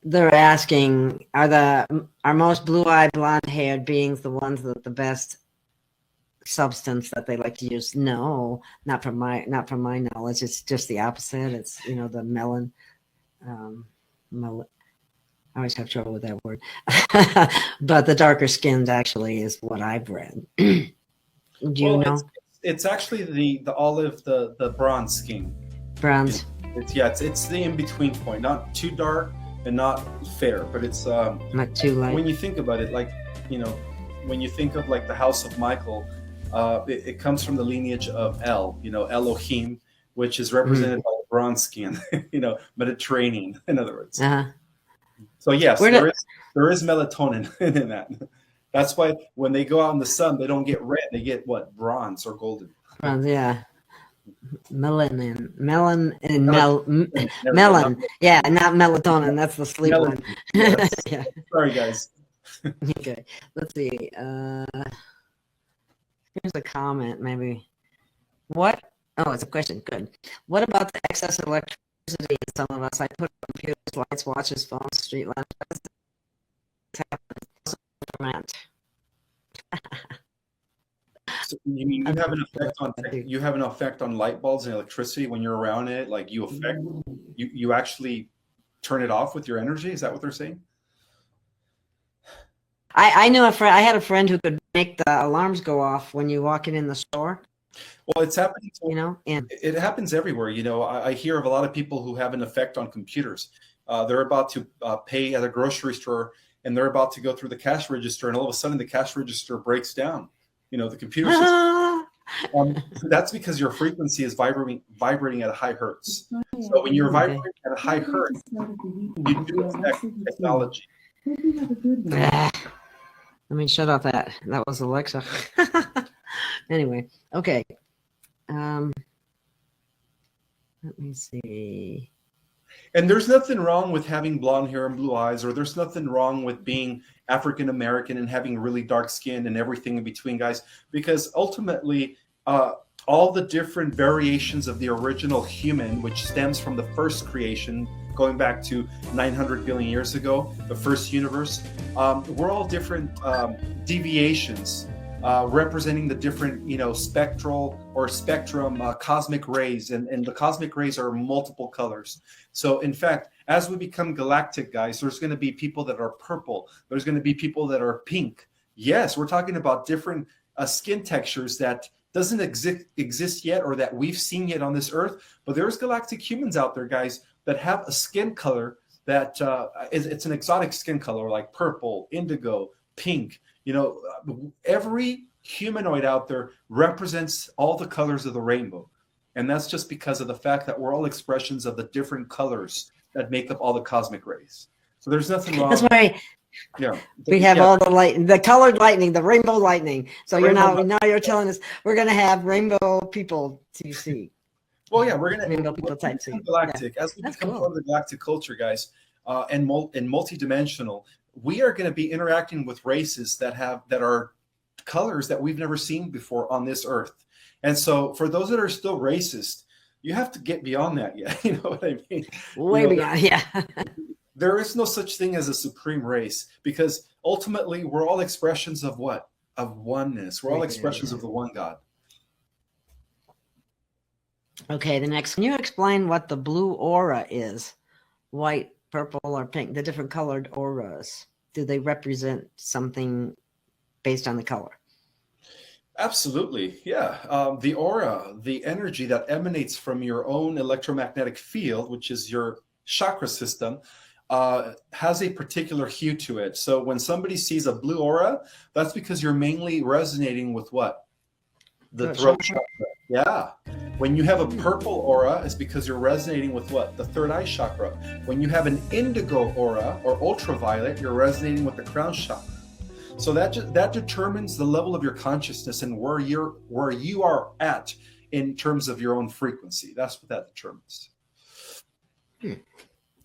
They're asking, are most blue-eyed, blonde-haired beings the ones that the best substance that they like to use? No, not from my knowledge. It's just the opposite. It's the melon. I always have trouble with that word. But the darker skinned actually is what I've read. Do you know? It's actually the olive, the bronze skin. Bronze. It's the in-between point, not too dark and not fair, but it's not too light. When you think about it, when you think of the house of Michael, it comes from the lineage of Elohim, which is represented by the bronze skin, Mediterranean, in other words. So yes, there is melatonin in that. That's why when they go out in the sun, they don't get red; they get what, bronze or golden. Bronze, yeah. Melon. Yeah, not melatonin. That's the sleep Melon. one. Yes. Yeah. Sorry, guys. Okay. Let's see. Here's a comment, maybe. What? Oh, it's a question. Good. What about the excess of electricity in some of us? I put computers, lights, watches, phones, street lamps. So you mean you have an effect on light bulbs and electricity when you're around it? Like you actually turn it off with your energy? Is that what they're saying? I knew a friend. I had a friend who could make the alarms go off when you walk in the store. Well, it's happening. And it happens everywhere. I hear of a lot of people who have an effect on computers. They're about to pay at a grocery store, and they're about to go through the cash register, and all of a sudden the cash register breaks down. The computer system. That's because your frequency is vibrating at a high hertz. So when you're vibrating at a high hertz, you do affect technology. Let me shut off that. That was Alexa. Anyway, okay. Let me see. And there's nothing wrong with having blonde hair and blue eyes, or there's nothing wrong with being African American and having really dark skin and everything in between, guys, because ultimately all the different variations of the original human, which stems from the first creation going back to 900 billion years ago, the first universe, we're all different deviations representing the different, spectral or spectrum cosmic rays, and the cosmic rays are multiple colors. So in fact, as we become galactic, guys, there's going to be people that are purple. There's going to be people that are pink. Yes, we're talking about different skin textures that doesn't exist yet, or that we've seen yet on this earth. But there's galactic humans out there, guys, that have a skin color that it's an exotic skin color, like purple, indigo, pink. Every humanoid out there represents all the colors of the rainbow. And that's just because of the fact that we're all expressions of the different colors that make up all the cosmic rays. So there's nothing wrong. That's why we have all the colored lightning, the rainbow lightning. So now you're telling us we're going to have rainbow people to see. Well, yeah, we're going to rainbow people type C. Galactic. As we become part of the galactic culture, guys, and multidimensional, we are going to be interacting with races that are colors that we've never seen before on this earth. And so for those that are still racist, you have to get beyond that. Yeah, you know what I mean? Way beyond, yeah. There is no such thing as a supreme race, because ultimately we're all expressions of what? Of oneness. We're all expressions of the one God. Okay, the next. Can you explain what the blue aura is? White, purple, or pink? The different colored auras. Do they represent something based on the color? Absolutely, yeah. The aura, the energy that emanates from your own electromagnetic field, which is your chakra system, has a particular hue to it. So when somebody sees a blue aura, that's because you're mainly resonating with what? The throat chakra. Yeah. When you have a purple aura, it's because you're resonating with what? The third eye chakra. When you have an indigo aura or ultraviolet, you're resonating with the crown chakra. So that determines the level of your consciousness and where you are at in terms of your own frequency. That's what that determines.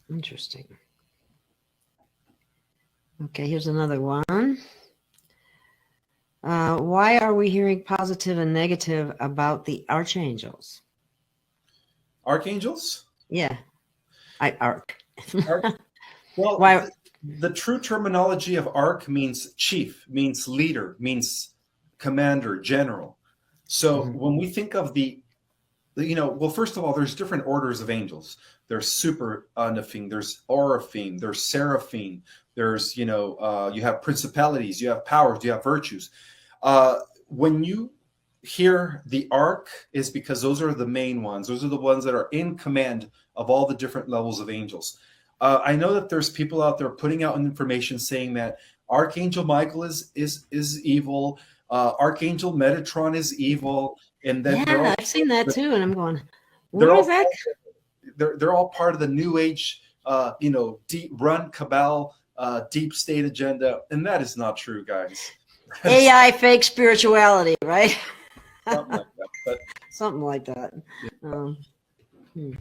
Interesting. Okay, here's another one. Why are we hearing positive and negative about the archangels? Archangels? Yeah. Arc. Well, why? The true terminology of arc means chief, means leader, means commander, general. So when we think of well, first of all, there's different orders of angels. There's super nephim, there's oraphim, there's seraphim, there's, you have principalities, you have powers, you have virtues. When you hear the arc, is because those are the main ones. Those are the ones that are in command of all the different levels of angels. I know that there's people out there putting out information saying that Archangel Michael is evil, Archangel Metatron is evil, and then I've seen that too, and I'm going, where is that? They're all part of the New Age, deep run cabal, deep state agenda, and that is not true, guys. AI fake spirituality, right? something like that. But Something like that. yeah. Hmm.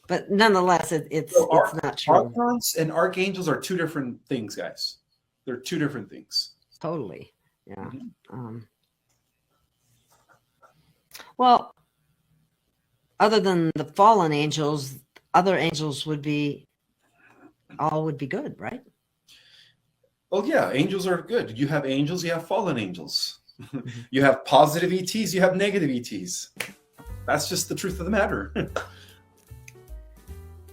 But nonetheless, it's So not true. archons and archangels are two different things, guys. They're two different things. Totally. Yeah. Mm-hmm. Well, other than the fallen angels, other angels would be good, right? Well, yeah, angels are good. You have angels, you have fallen angels. You have positive ETs, you have negative ETs. That's just the truth of the matter.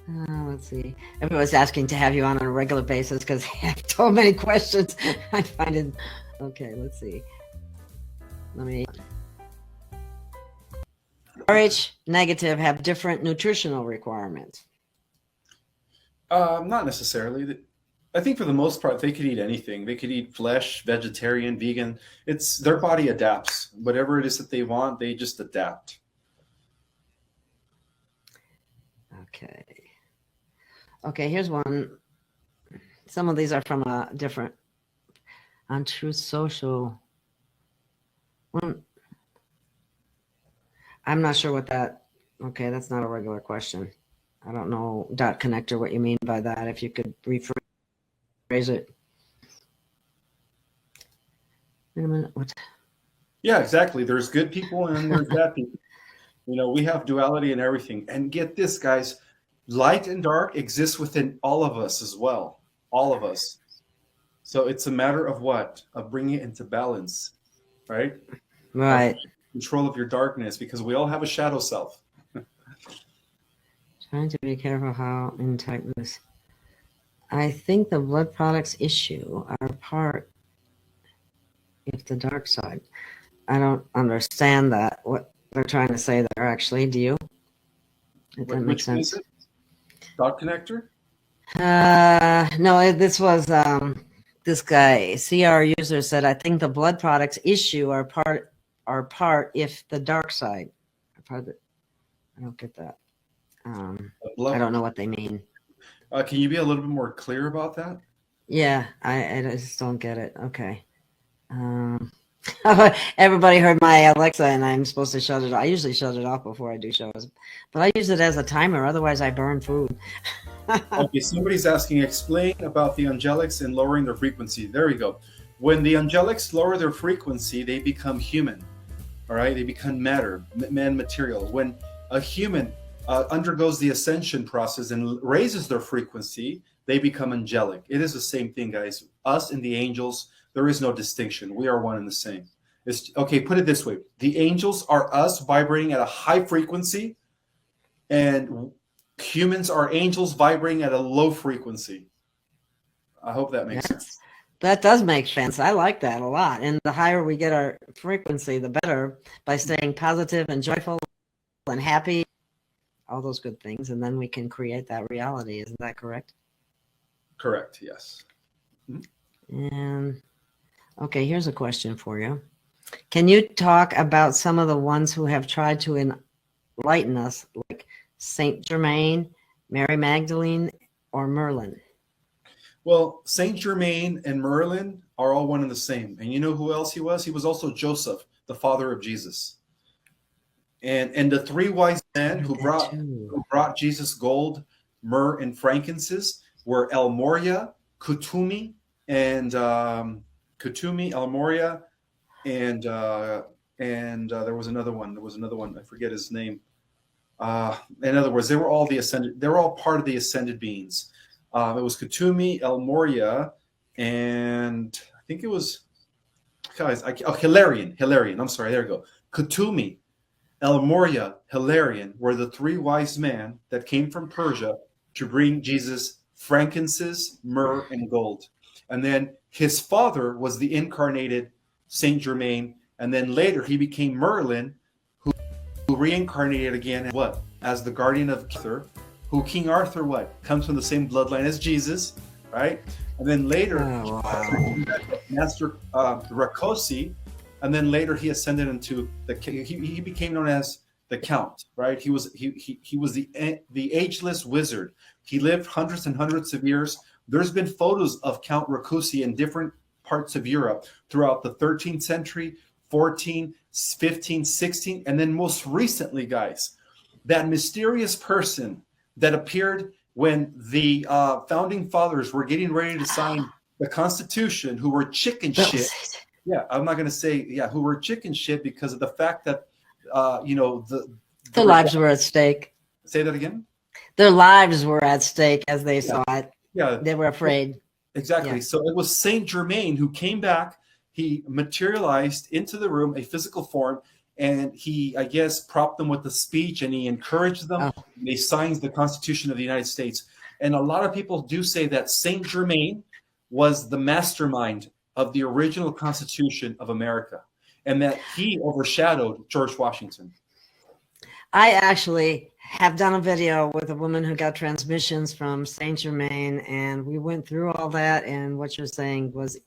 Let's see. Everyone's asking to have you on a regular basis because I have so many questions. I find it. Okay, let's see. RH negative have different nutritional requirements. Not necessarily. I think for the most part, they could eat anything. They could eat flesh, vegetarian, vegan. It's their body adapts. Whatever it is that they want, they just adapt. Okay, here's one. Some of these are from a different on Truth Social. I'm not sure what that. Okay, that's not a regular question. I don't know, dot connector, what you mean by that. If you could rephrase it. Wait a minute. What? Yeah, exactly. There's good people and there's bad people. We have duality in everything. And get this, guys, light and dark exists within all of us as well. All of us. So it's a matter of what? Of bringing it into balance, right? Right. Control of your darkness, because we all have a shadow self. Trying to be careful how intact this. I think the blood products issue are part if the dark side. I don't understand that. What they're trying to say there, actually. Do you? If that makes sense. Is it? Dot connector? No, this was this guy, CR user said, I think the blood products issue are part if the dark side. I don't get that. I don't know what they mean. Can you be a little bit more clear about that? Yeah, I just don't get it. Okay. Everybody heard my Alexa, and I'm supposed to shut it off. I usually shut it off before I do shows, but I use it as a timer. Otherwise, I burn food. Okay, somebody's asking, explain about the angelics and lowering their frequency. There we go. When the angelics lower their frequency, they become human. All right, they become matter, material. When a human undergoes the ascension process and raises their frequency, they become angelic. It is the same thing, guys. Us and the angels, there is no distinction. We are one and the same. Okay, put it this way. The angels are us vibrating at a high frequency, and humans are angels vibrating at a low frequency. I hope that makes sense. That does make sense. I like that a lot. And the higher we get our frequency, the better, by staying positive and joyful and happy, all those good things. And then we can create that reality. Isn't that correct? Correct, yes. And okay, here's a question for you. Can you talk about some of the ones who have tried to enlighten us, like Saint Germain, Mary Magdalene, or Merlin? Well, Saint Germain and Merlin are all one and the same. And you know who else he was? He was also Joseph, the father of Jesus. And the three wise men who brought Jesus gold, myrrh, and frankincense were El Moria, Kutumi, and El Moria, and there was another one. I forget his name. In other words, they were all part of the ascended beings. It was Kutumi, El Moria, and I think it was Hilarion. I'm sorry. There we go. Kutumi, El Moria, Hilarion were the three wise men that came from Persia to bring Jesus frankincense, myrrh, and gold. And then his father was the incarnated Saint Germain, and then later he became Merlin, who reincarnated again as the guardian of Arthur, who King Arthur comes from the same bloodline as Jesus, right? And then later Master Rakosi, and then later he ascended into he became known as the Count, right? He was the ageless wizard. He lived hundreds and hundreds of years. There's been photos of Count Rakosi in different parts of Europe throughout the 13th century, 14, 15, 16, and then most recently, guys, that mysterious person that appeared when the founding fathers were getting ready to sign the Constitution, who were chicken shit. Yeah, I'm not going to say, who were chicken shit because of the fact that, their lives were at stake. Say that again? Their lives were at stake as they saw it. Yeah. They were afraid. Exactly. Yeah. So it was Saint Germain who came back. He materialized into the room, a physical form, and he, I guess, propped them with a speech, and he encouraged them. Oh. They signed the Constitution of the United States. And a lot of people do say that Saint Germain was the mastermind of the original Constitution of America, and that he overshadowed George Washington. I actually have done a video with a woman who got transmissions from Saint Germain, and we went through all that, and what you're saying was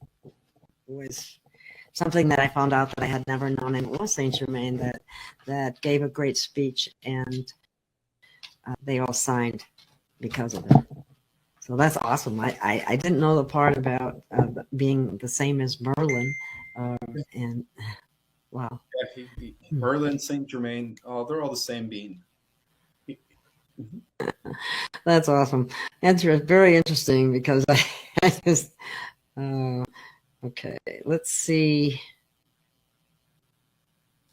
something that I found out that I had never known, and it was Saint Germain that gave a great speech, and they all signed because of it. So that's awesome. I didn't know the part about being the same as Merlin, and wow. Yeah, Merlin, Saint Germain, they're all the same being. That's awesome. That's very interesting because I just okay. Let's see.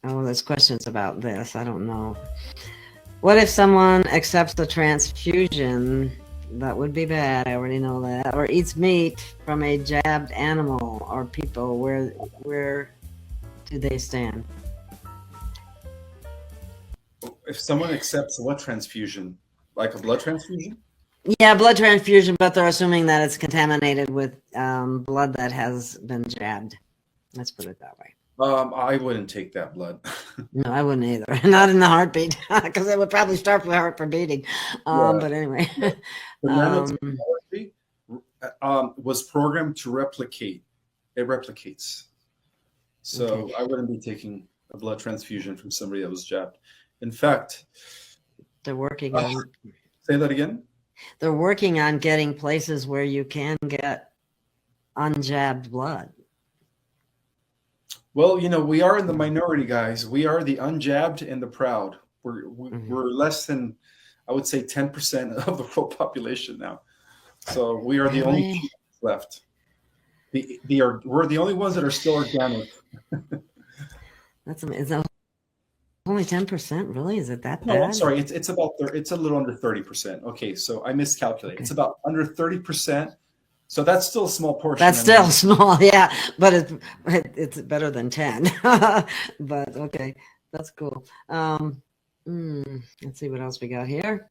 Oh, there's questions about this. I don't know. What if someone accepts the transfusion? That would be bad. I already know that. Or eats meat from a jabbed animal or people. Where do they stand? If someone accepts what transfusion? Like a blood transfusion? Yeah, blood transfusion, but they're assuming that it's contaminated with blood that has been jabbed. Let's put it that way. I wouldn't take that blood. No, I wouldn't either. Not in the heartbeat, because it would probably start my heart from beating. But anyway. The nanotechnology was programmed to replicate. It replicates. So okay. I wouldn't be taking a blood transfusion from somebody that was jabbed. In fact, they're working on. Say that again? They're working on getting places where you can get unjabbed blood. Well, we are in the minority, guys. We are the unjabbed and the proud. We're less than, I would say, 10% of the world population now. So we are the only people left. We're the only ones that are still organic. That's amazing. Only 10%, really? Is it that bad? No, I'm sorry. It's a little under 30%. Okay, so I miscalculated. Okay. It's about under 30%. So that's still a small portion. That's still small, yeah. But it's better than 10. But okay, that's cool. Let's see what else we got here.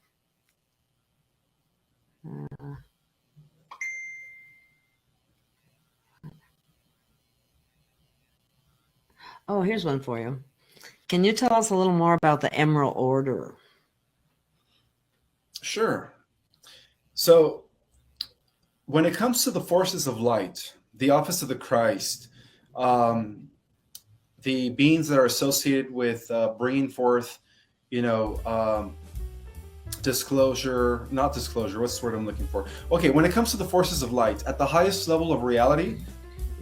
Oh, here's one for you. Can you tell us a little more about the Emerald Order? Sure. So when it comes to the forces of light, the office of the Christ, the beings that are associated with bringing forth, disclosure, not disclosure, what's the word I'm looking for? Okay, when it comes to the forces of light, at the highest level of reality,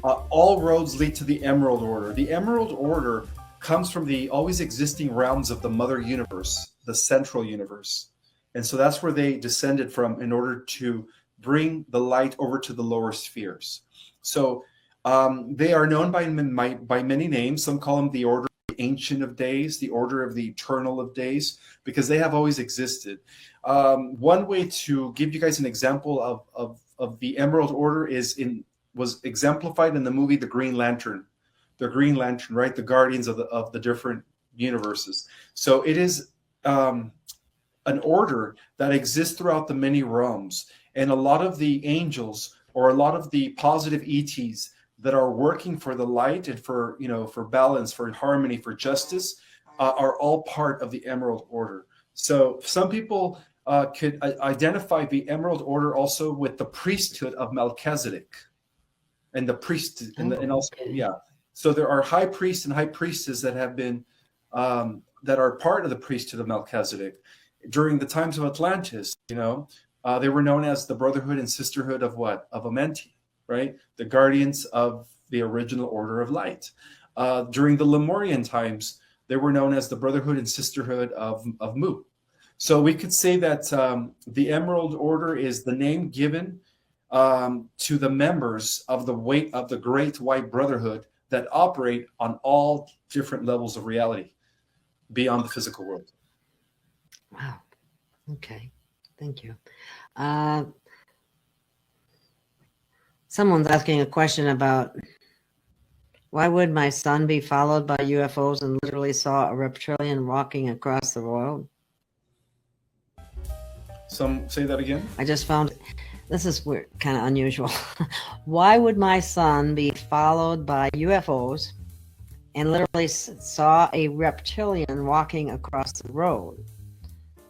all roads lead to the Emerald Order. The Emerald Order comes from the always existing realms of the Mother Universe, the central universe. And so that's where they descended from in order to bring the light over to the lower spheres. So they are known by many names. Some call them the Order of the Ancient of Days, the Order of the Eternal of Days, because they have always existed. One way to give you guys an example of the Emerald Order was exemplified in the movie The Green Lantern. The Green Lantern, right? The guardians of the different universes. So it is an order that exists throughout the many realms. And a lot of the angels or a lot of the positive ETs that are working for the light and for balance, for harmony, for justice, are all part of the Emerald Order. So some people could identify the Emerald Order also with the priesthood of Melchizedek, and the priest, and also So there are high priests and high priestesses that have been that are part of the priesthood of Melchizedek during the times of Atlantis. They were known as the Brotherhood and Sisterhood of what? Of Amenti, right? The guardians of the original Order of Light. During the Lemurian times, they were known as the Brotherhood and Sisterhood of Mu. So we could say that the Emerald Order is the name given to the members of the Great White Brotherhood that operate on all different levels of reality beyond the physical world. Wow. Okay. Thank you. Someone's asking a question about why would my son be followed by UFOs and literally saw a reptilian walking across the road? Some say that again. I just found this is weird, kind of unusual. Why would my son be followed by UFOs and literally saw a reptilian walking across the road?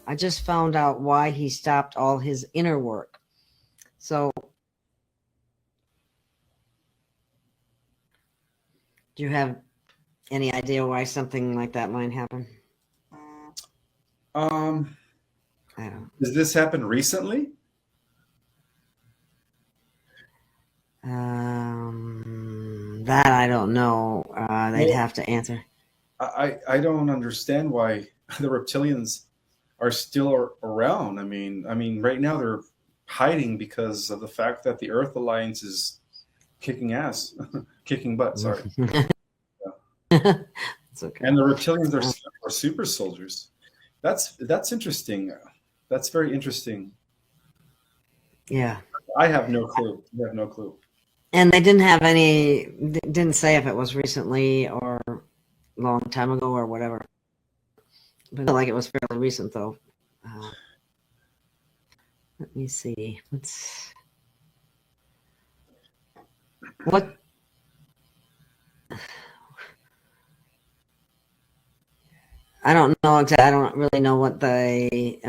I just found out why he stopped all his inner work. So, do you have any idea why something like that might happen? I don't. Does this happen recently? That I don't know. They'd have to answer. I don't understand why the reptilians are still around. I mean, right now they're hiding because of the fact that the Earth Alliance is kicking ass, kicking butt. Sorry. It's okay. And the reptilians are super soldiers. That's interesting. That's very interesting. Yeah. I have no clue. I have no clue. And they didn't say if it was recently or a long time ago or whatever. But I feel like it was fairly recent, though. Let me see. What? I don't know exactly. I don't really know what they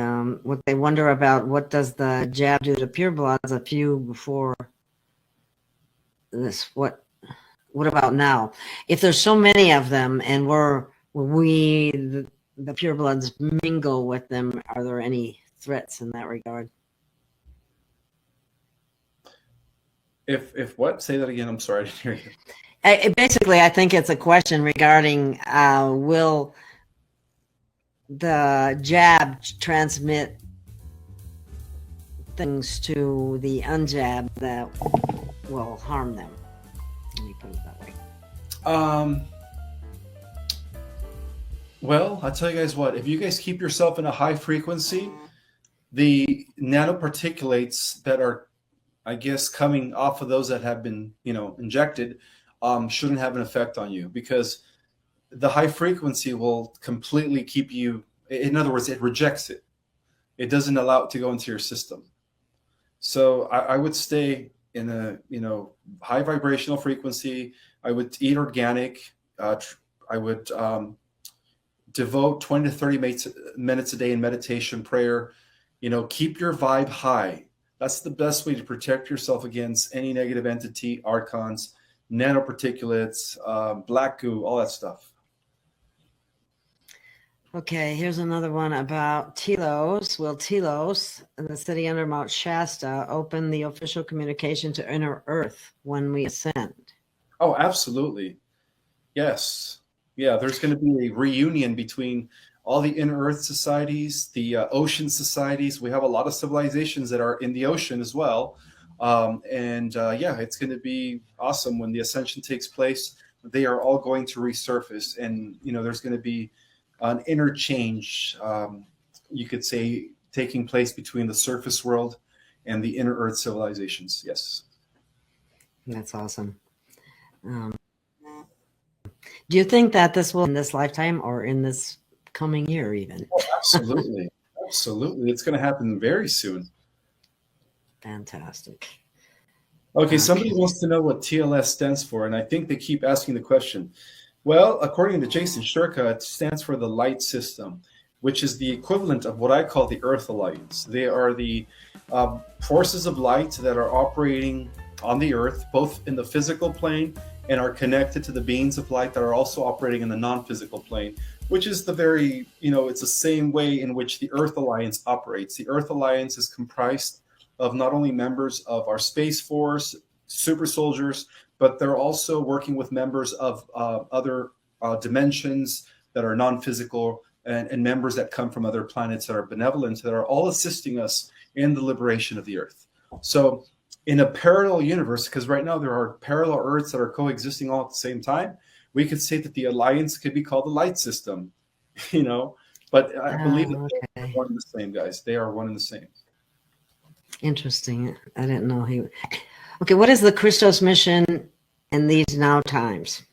wonder about. What does the jab do to purebloods a few before this? What about now? If there's so many of them, and the purebloods mingle with them, are there any threats in that regard? If what? Say that again. I'm sorry, I didn't hear you. Basically, I think it's a question regarding will the jab transmit things to the unjab that will harm them. Let me put it that way. Well, I'll tell you guys what. If you guys keep yourself in a high frequency, the nanoparticulates that are, I guess, coming off of those that have been, injected, shouldn't have an effect on you, because the high frequency will completely keep you. In other words, it rejects it. It doesn't allow it to go into your system. So I would stay in a high vibrational frequency. I would eat organic. I would devote 20 to 30 minutes a day in meditation, prayer. Keep your vibe high. That's the best way to protect yourself against any negative entity, archons, nanoparticulates, black goo, all that stuff. Okay, here's another one about Telos. Will Telos, the city under Mount Shasta, open the official communication to inner Earth when we ascend? Oh, absolutely. Yes. Yeah, there's going to be a reunion between all the inner Earth societies, the ocean societies. We have a lot of civilizations that are in the ocean as well. It's going to be awesome when the ascension takes place. They are all going to resurface, and there's going to be an interchange, you could say, taking place between the surface world and the inner Earth civilizations. Yes. That's awesome. Do you think that this will in this lifetime or in this coming year even? Oh, absolutely. Absolutely. It's going to happen very soon. Fantastic. Okay, somebody wants to know what TLS stands for, and I think they keep asking the question. Well, according to Jason Shurka, it stands for the Light System, which is the equivalent of what I call the Earth Alliance. They are the forces of light that are operating on the Earth, both in the physical plane and are connected to the beings of light that are also operating in the non-physical plane, which is the very, it's the same way in which the Earth Alliance operates. The Earth Alliance is comprised of not only members of our Space Force, super soldiers, but they're also working with members of other dimensions that are non-physical, and members that come from other planets that are benevolent, that are all assisting us in the liberation of the Earth. So in a parallel universe, because right now there are parallel Earths that are coexisting all at the same time, we could say that the alliance could be called the light system, you know. But I believe that they're one and the same, guys. They are one and the same. Interesting. I didn't know he. Okay, what is the Christos mission in these now times?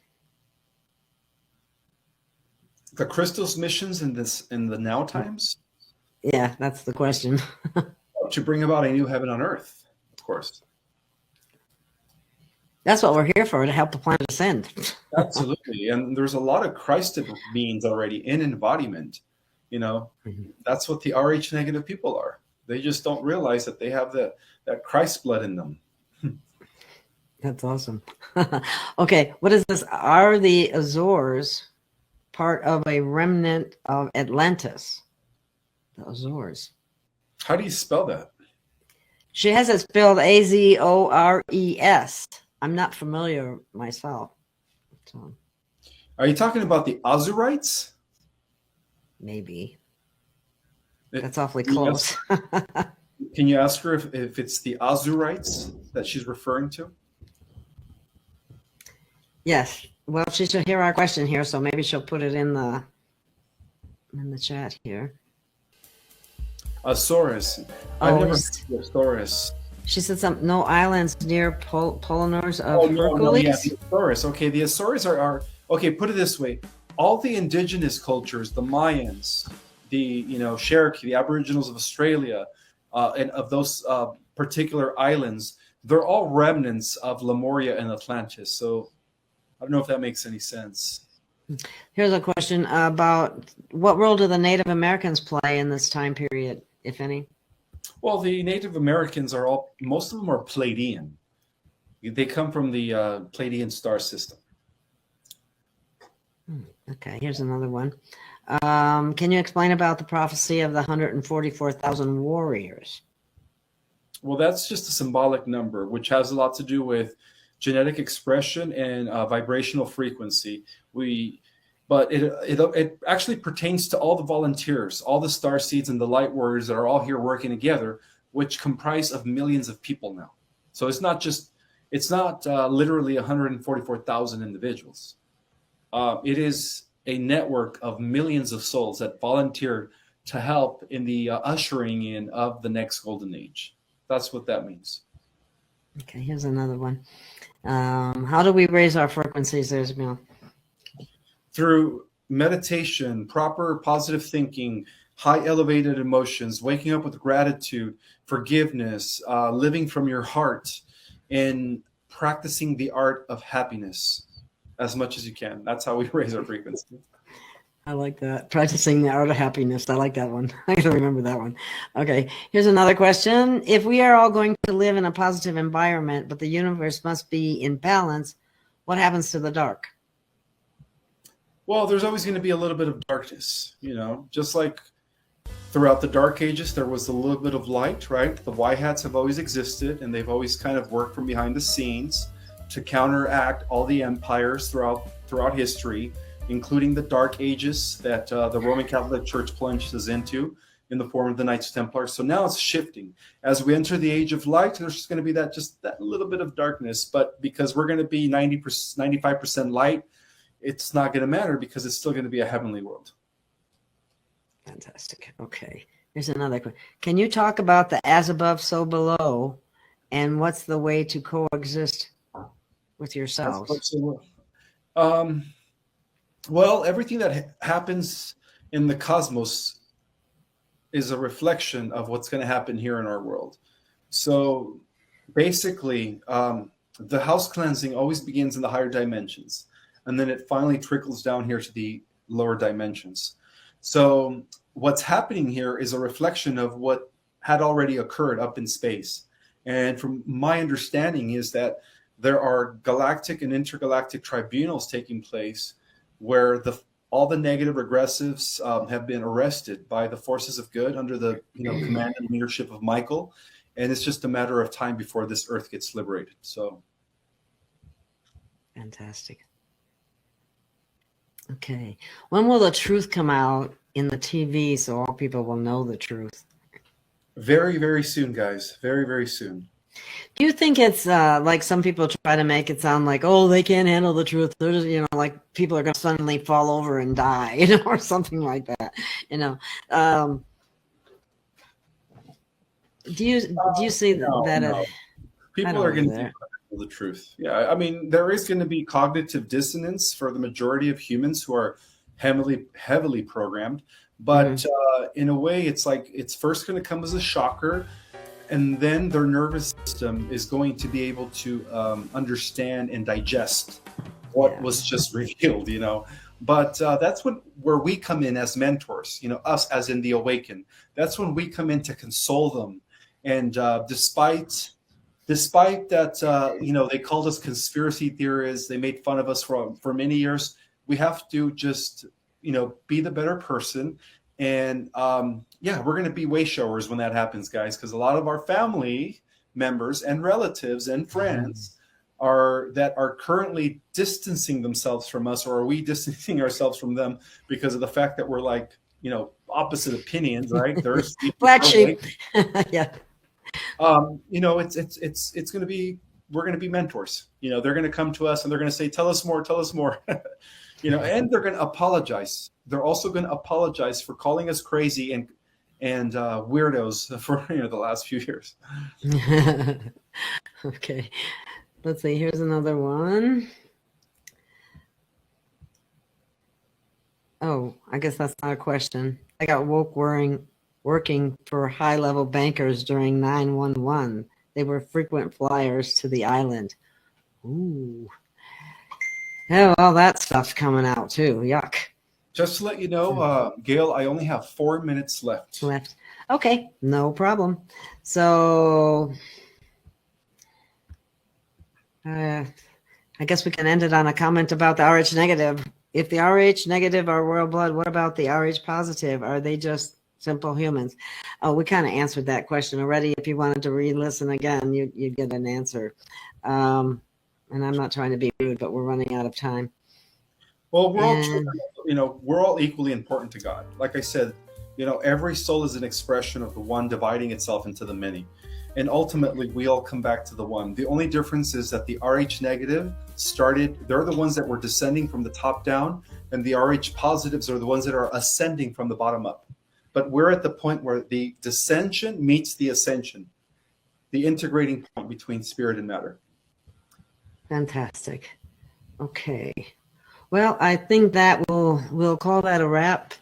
The Christos missions in the now times? Yeah, that's the question. To bring about a new heaven on earth, of course. That's what we're here for, to help the planet ascend. Absolutely. And there's a lot of Christed beings already in embodiment. You know, that's what the RH negative people are. They just don't realize that they have that Christ blood in them. That's awesome. Okay, what is this? Are the Azores part of a remnant of Atlantis? The Azores. How do you spell that? She has it spelled Azores. I'm not familiar myself. So. Are you talking about the Azurites? Maybe. That's awfully close. Can you ask her if it's the Azurites that she's referring to? Yes. Well, she should hear our question here, so maybe she'll put it in the chat here. Azores. I've never heard of Azores. She said no islands near Polynors of Hercules. Yeah, the Azores. Okay, the Azores are okay. Put it this way: all the indigenous cultures, the Mayans, the Cherokee, the Aboriginals of Australia, and of those particular islands, they're all remnants of Lemuria and Atlantis. So I don't know if that makes any sense. Here's a question about what role do the Native Americans play in this time period, if any? Well, the Native Americans most of them are Pleiadian. They come from the Pleiadian star system. Okay, here's another one. Can you explain about the prophecy of the 144,000 warriors? Well, that's just a symbolic number, which has a lot to do with genetic expression and vibrational frequency. But it actually pertains to all the volunteers, all the star seeds and the light warriors that are all here working together, which comprise of millions of people now. So it's not literally 144,000 individuals. It is a network of millions of souls that volunteered to help in the ushering in of the next golden age. That's what that means. Okay, here's another one. How do we raise our frequencies, Ismael? Through meditation, proper positive thinking, high elevated emotions, waking up with gratitude, forgiveness, living from your heart, and practicing the art of happiness as much as you can. That's how we raise our frequency. I like that. Practicing the art of happiness. I like that one. I gotta remember that one. Okay, here's another question. If we are all going to live in a positive environment, but the universe must be in balance, what happens to the dark? Well, there's always going to be a little bit of darkness, just like throughout the Dark Ages, there was a little bit of light, right? The white hats have always existed, and they've always kind of worked from behind the scenes to counteract all the empires throughout history, including the Dark Ages that the Roman Catholic Church plunged us into in the form of the Knights Templar. So now it's shifting. As we enter the age of light, there's just going to be that little bit of darkness, but because we're going to be 95% light, it's not going to matter because it's still going to be a heavenly world. Fantastic. Okay. Here's another question. Can you talk about the as above, so below, and what's the way to coexist with yourselves? Well, everything that happens in the cosmos is a reflection of what's going to happen here in our world. So basically, the house cleansing always begins in the higher dimensions, and then it finally trickles down here to the lower dimensions. So what's happening here is a reflection of what had already occurred up in space. And from my understanding is that there are galactic and intergalactic tribunals taking place where all the negative regressives have been arrested by the forces of good under the command and leadership of Michael. And it's just a matter of time before this earth gets liberated. So Fantastic. Okay. When will the truth come out in the TV so all people will know the truth? Very, very soon, guys. Very, very soon. Do you think it's like some people try to make it sound like, oh, they can't handle the truth? They're just, like people are going to suddenly fall over and die, or something like that. Do you see that? No. People are going to do the truth. Yeah, I mean, there is going to be cognitive dissonance for the majority of humans who are heavily programmed. But in a way, it's like it's first going to come as a shocker, and then their nervous system is going to be able to understand and digest what was just revealed. But that's where we come in as mentors. Us as in the awakened. That's when we come in to console them. And despite that, they called us conspiracy theorists. They made fun of us for many years. We have to just, be the better person. And we're going to be way showers when that happens, guys, because a lot of our family members and relatives and friends are currently distancing themselves from us, or are we distancing ourselves from them because of the fact that we're like, opposite opinions, right? There's black sheep. Yeah. It's going to be, we're going to be mentors. They're going to come to us and they're going to say, tell us more. And they're going to apologize. They're also going to apologize for calling us crazy and weirdos for the last few years. Okay. Let's see. Here's another one. Oh, I guess that's not a question. I got woke working for high-level bankers during 9/11. They were frequent flyers to the island. Ooh. Yeah, all that stuff's coming out too. Yuck. Just to let you know, Gail, I only have 4 minutes left. Okay, no problem. So I guess we can end it on a comment about the RH negative. If the RH negative are royal blood, what about the RH positive? Are they just simple humans? Oh, we kind of answered that question already. If you wanted to re-listen again, you'd get an answer. And I'm not trying to be rude, but we're running out of time. Well, we're all equally important to God. Like I said, every soul is an expression of the one dividing itself into the many. And ultimately, we all come back to the one. The only difference is that the RH negative they're the ones that were descending from the top down, and the RH positives are the ones that are ascending from the bottom up. But we're at the point where the descension meets the ascension, the integrating point between spirit and matter. Fantastic. Okay. Well, I think that we'll call that a wrap,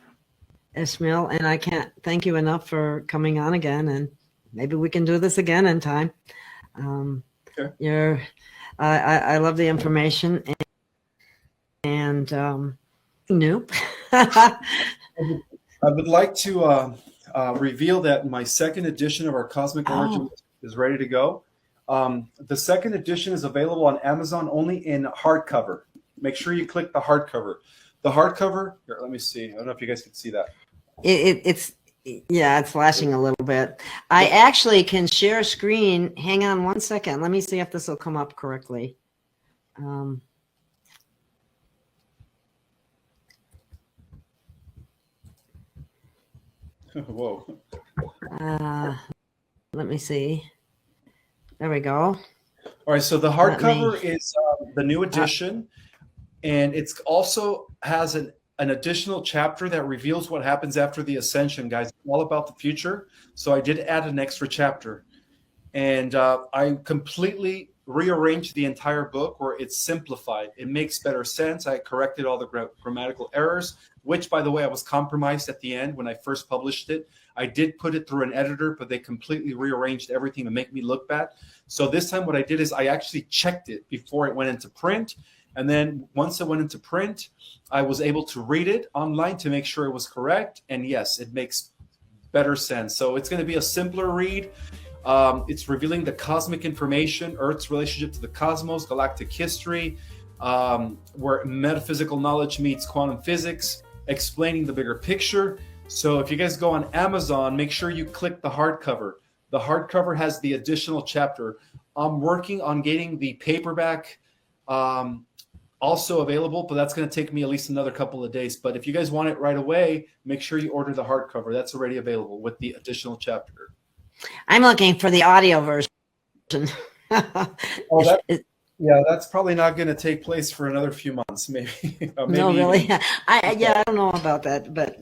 Ismael, and I can't thank you enough for coming on again, and maybe we can do this again in time. Okay. I love the information, and new. I would like to reveal that my second edition of our Cosmic Origin is ready to go. The second edition is available on Amazon only in hardcover. Make sure you click the hardcover. The hardcover, here, let me see. I don't know if you guys can see that. It's flashing a little bit. I actually can share a screen. Hang on one second. Let me see if this will come up correctly. Whoa. Let me see. There we go. All right, so the hardcover is the new edition, and it's also has an additional chapter that reveals what happens after the ascension, guys. It's all about the future. So I did add an extra chapter, and I completely rearranged the entire book where it's simplified. It makes better sense. I corrected all the grammatical errors, which, by the way, I was compromised at the end when I first published it. I did put it through an editor, but they completely rearranged everything to make me look bad. So this time what I did is I actually checked it before it went into print. And then once it went into print, I was able to read it online to make sure it was correct. And yes, it makes better sense. So it's going to be a simpler read. It's revealing the cosmic information, Earth's relationship to the cosmos, galactic history, where metaphysical knowledge meets quantum physics, explaining the bigger picture. So if you guys go on Amazon, make sure you click the hardcover. The hardcover has the additional chapter. I'm working on getting the paperback also available, but that's going to take me at least another couple of days. But if you guys want it right away, make sure you order the hardcover. That's already available with the additional chapter. I'm looking for the audio version. Oh, yeah, that's probably not going to take place for another few months, maybe. Maybe no, really. even. I don't know about that, but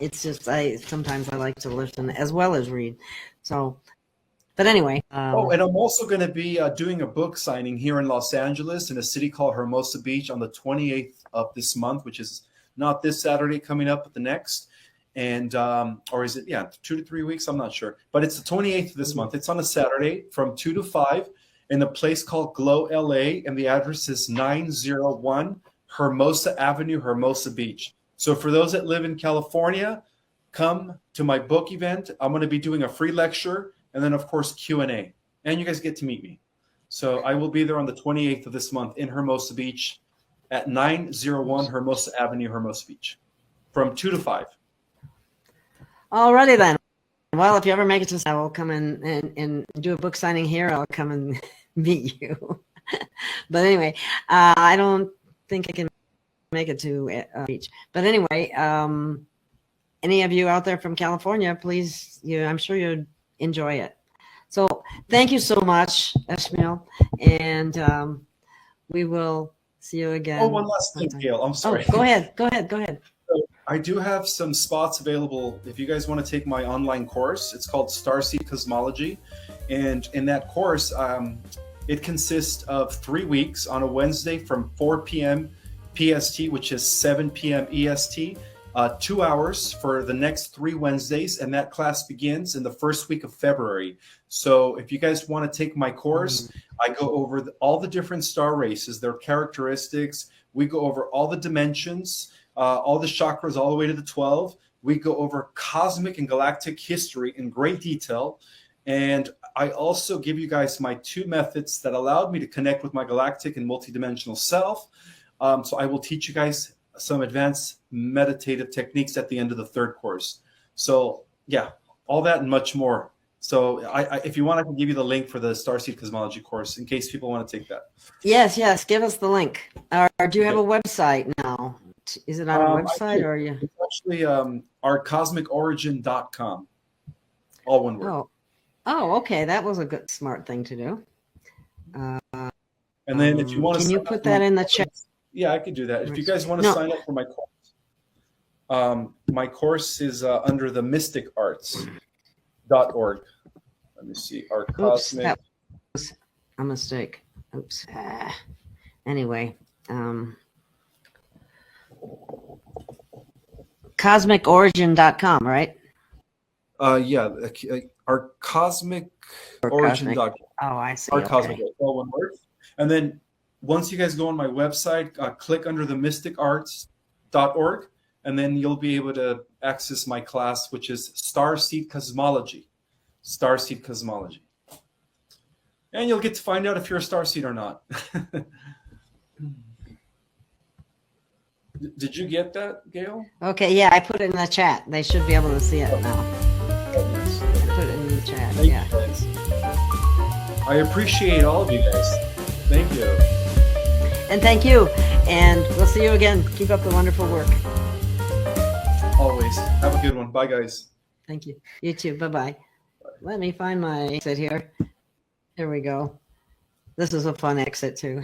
it's just sometimes I like to listen as well as read. So, but anyway. Oh, and I'm also going to be doing a book signing here in Los Angeles in a city called Hermosa Beach on the 28th of this month, which is not this Saturday coming up, but the next. And or is it 2 to 3 weeks? I'm not sure, but it's the 28th of this month. It's on a Saturday from 2 to 5 in a place called Glow LA, and the address is 901 Hermosa Avenue, Hermosa Beach. So for those that live in California, come to my book event. I'm going to be doing a free lecture and then of course Q&A, and you guys get to meet me. So I will be there on the 28th of this month in Hermosa Beach at 901 Hermosa Avenue, Hermosa Beach from 2 to 5. Alrighty then. Well, if you ever make it to, I will come in and do a book signing here. I'll come and meet you. But anyway, I don't think I can make it to beach. But anyway, any of you out there from California, please, I'm sure you'd enjoy it. So thank you so much, Ismael, and we will see you again. Oh, one last thing, Gail. I'm sorry. Oh, go ahead. I do have some spots available if you guys want to take my online course. It's called Starseed Cosmology. And in that course, it consists of 3 weeks on a Wednesday from 4 p.m. PST, which is 7 p.m. EST, 2 hours for the next 3 Wednesdays. And that class begins in the first week of February. So if you guys want to take my course, I go over all the different star races, their characteristics. We go over all the dimensions, all the chakras all the way to the 12. We go over cosmic and galactic history in great detail. And I also give you guys my 2 methods that allowed me to connect with my galactic and multidimensional self. So I will teach you guys some advanced meditative techniques at the end of the 3rd course. So yeah, all that and much more. So if you want, I can give you the link for the Starseed Cosmology course in case people want to take that. Yes, give us the link. Or do you have a website now? Is it on a website or are you? It's actually ourcosmicorigin.com. All one word. Oh, okay. That was a good, smart thing to do. And then if you want to, can you put that in the chat? Yeah, I could do that. If you guys want to sign up for my course is under the mysticarts.org. Let me see. Our cosmic. That was a mistake. Oops. Anyway. CosmicOrigin.com, right? Yeah, our CosmicOrigin.com. Oh, I see. Our okay. Cosmic, all one word. And then once you guys go on my website, click under the mysticarts.org, and then you'll be able to access my class, which is Starseed Cosmology. Starseed Cosmology. And you'll get to find out if you're a starseed or not. Did you get that, Gail? Okay, yeah, I put it in the chat. They should be able to see it now. Yes. I put it in the chat, Thank yeah. you guys. I appreciate all of you guys. Thank you. And thank you. And we'll see you again. Keep up the wonderful work. Always. Have a good one. Bye, guys. Thank you. You too. Bye-bye. Let me find my exit here. Here we go. This is a fun exit, too.